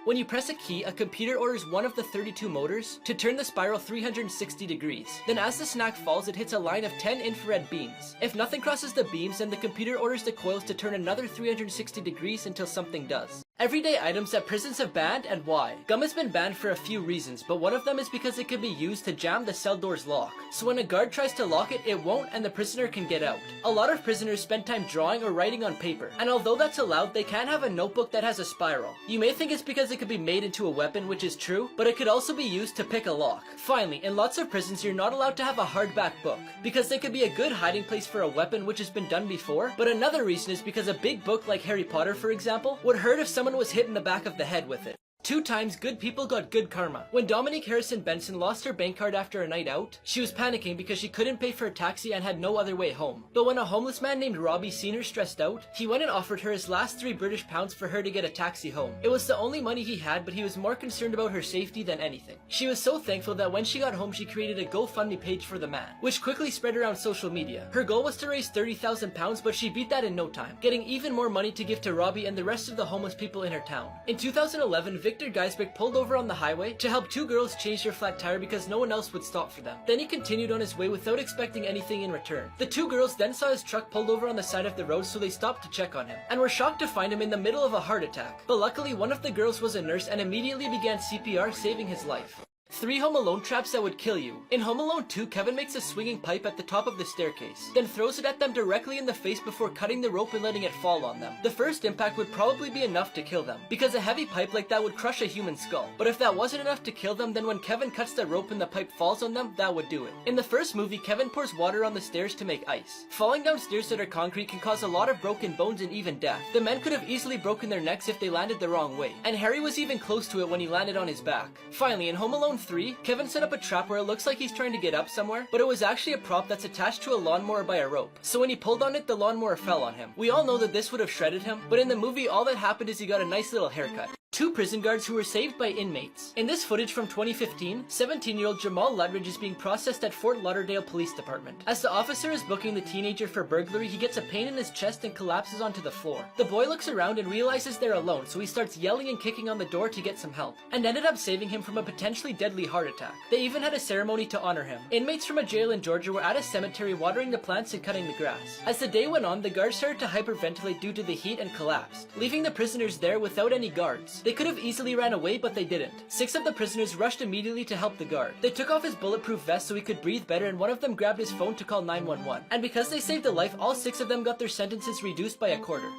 When you press a key, a computer orders one of the 32 motors to turn the spiral 360 degrees. Then as the snack falls, it hits a line of 10 infrared beams. If nothing crosses the beams, then the computer orders the coils to turn another 360 degrees until something does. Everyday items that prisons have banned, and why. Gum has been banned for a few reasons, but one of them is because it can be used to jam the cell door's lock. So when a guard tries to lock it, it won't, and the prisoner can get out. A lot of prisoners spend time drawing or writing on paper, and although that's allowed, they can't have a notebook that has a spiral. You may think it's because it could be made into a weapon, which is true, but it could also be used to pick a lock. Finally, in lots of prisons, you're not allowed to have a hardback book, because they could be a good hiding place for a weapon, which has been done before, but another reason is because a big book like Harry Potter, for example, would hurt if someone was hit in the back of the head with it. 2 times good people got good karma. When Dominique Harrison Benson lost her bank card after a night out, she was panicking because she couldn't pay for a taxi and had no other way home. But when a homeless man named Robbie seen her stressed out, he went and offered her his last 3 British pounds for her to get a taxi home. It was the only money he had, but he was more concerned about her safety than anything. She was so thankful that when she got home, she created a GoFundMe page for the man, which quickly spread around social media. Her goal was to raise £30,000, but she beat that in no time, getting even more money to give to Robbie and the rest of the homeless people in her town. In 2011, Victor Geisbeck pulled over on the highway to help 2 girls change their flat tire because no one else would stop for them. Then he continued on his way without expecting anything in return. The 2 girls then saw his truck pulled over on the side of the road, so they stopped to check on him, and were shocked to find him in the middle of a heart attack. But luckily, one of the girls was a nurse and immediately began CPR, saving his life. 3 Home Alone traps that would kill you. In Home Alone 2, Kevin makes a swinging pipe at the top of the staircase, then throws it at them directly in the face before cutting the rope and letting it fall on them. The first impact would probably be enough to kill them, because a heavy pipe like that would crush a human skull. But if that wasn't enough to kill them, then when Kevin cuts the rope and the pipe falls on them, that would do it. In the first movie, Kevin pours water on the stairs to make ice. Falling down stairs that are concrete can cause a lot of broken bones and even death. The men could have easily broken their necks if they landed the wrong way, and Harry was even close to it when he landed on his back. Finally, in Home Alone 3, Kevin set up a trap where it looks like he's trying to get up somewhere, but it was actually a prop that's attached to a lawnmower by a rope. So when he pulled on it, the lawnmower fell on him. We all know that this would have shredded him, but in the movie, all that happened is he got a nice little haircut. 2 prison guards who were saved by inmates. In this footage from 2015, 17-year-old Jamal Lutridge is being processed at Fort Lauderdale Police Department. As the officer is booking the teenager for burglary, he gets a pain in his chest and collapses onto the floor. The boy looks around and realizes they're alone, so he starts yelling and kicking on the door to get some help, and ended up saving him from a potentially deadly heart attack. They even had a ceremony to honor him. Inmates from a jail in Georgia were at a cemetery watering the plants and cutting the grass. As the day went on, the guards started to hyperventilate due to the heat and collapsed, leaving the prisoners there without any guards. They could have easily ran away, but they didn't. 6 of the prisoners rushed immediately to help the guard. They took off his bulletproof vest so he could breathe better, and one of them grabbed his phone to call 911. And because they saved a life, all 6 of them got their sentences reduced by a quarter.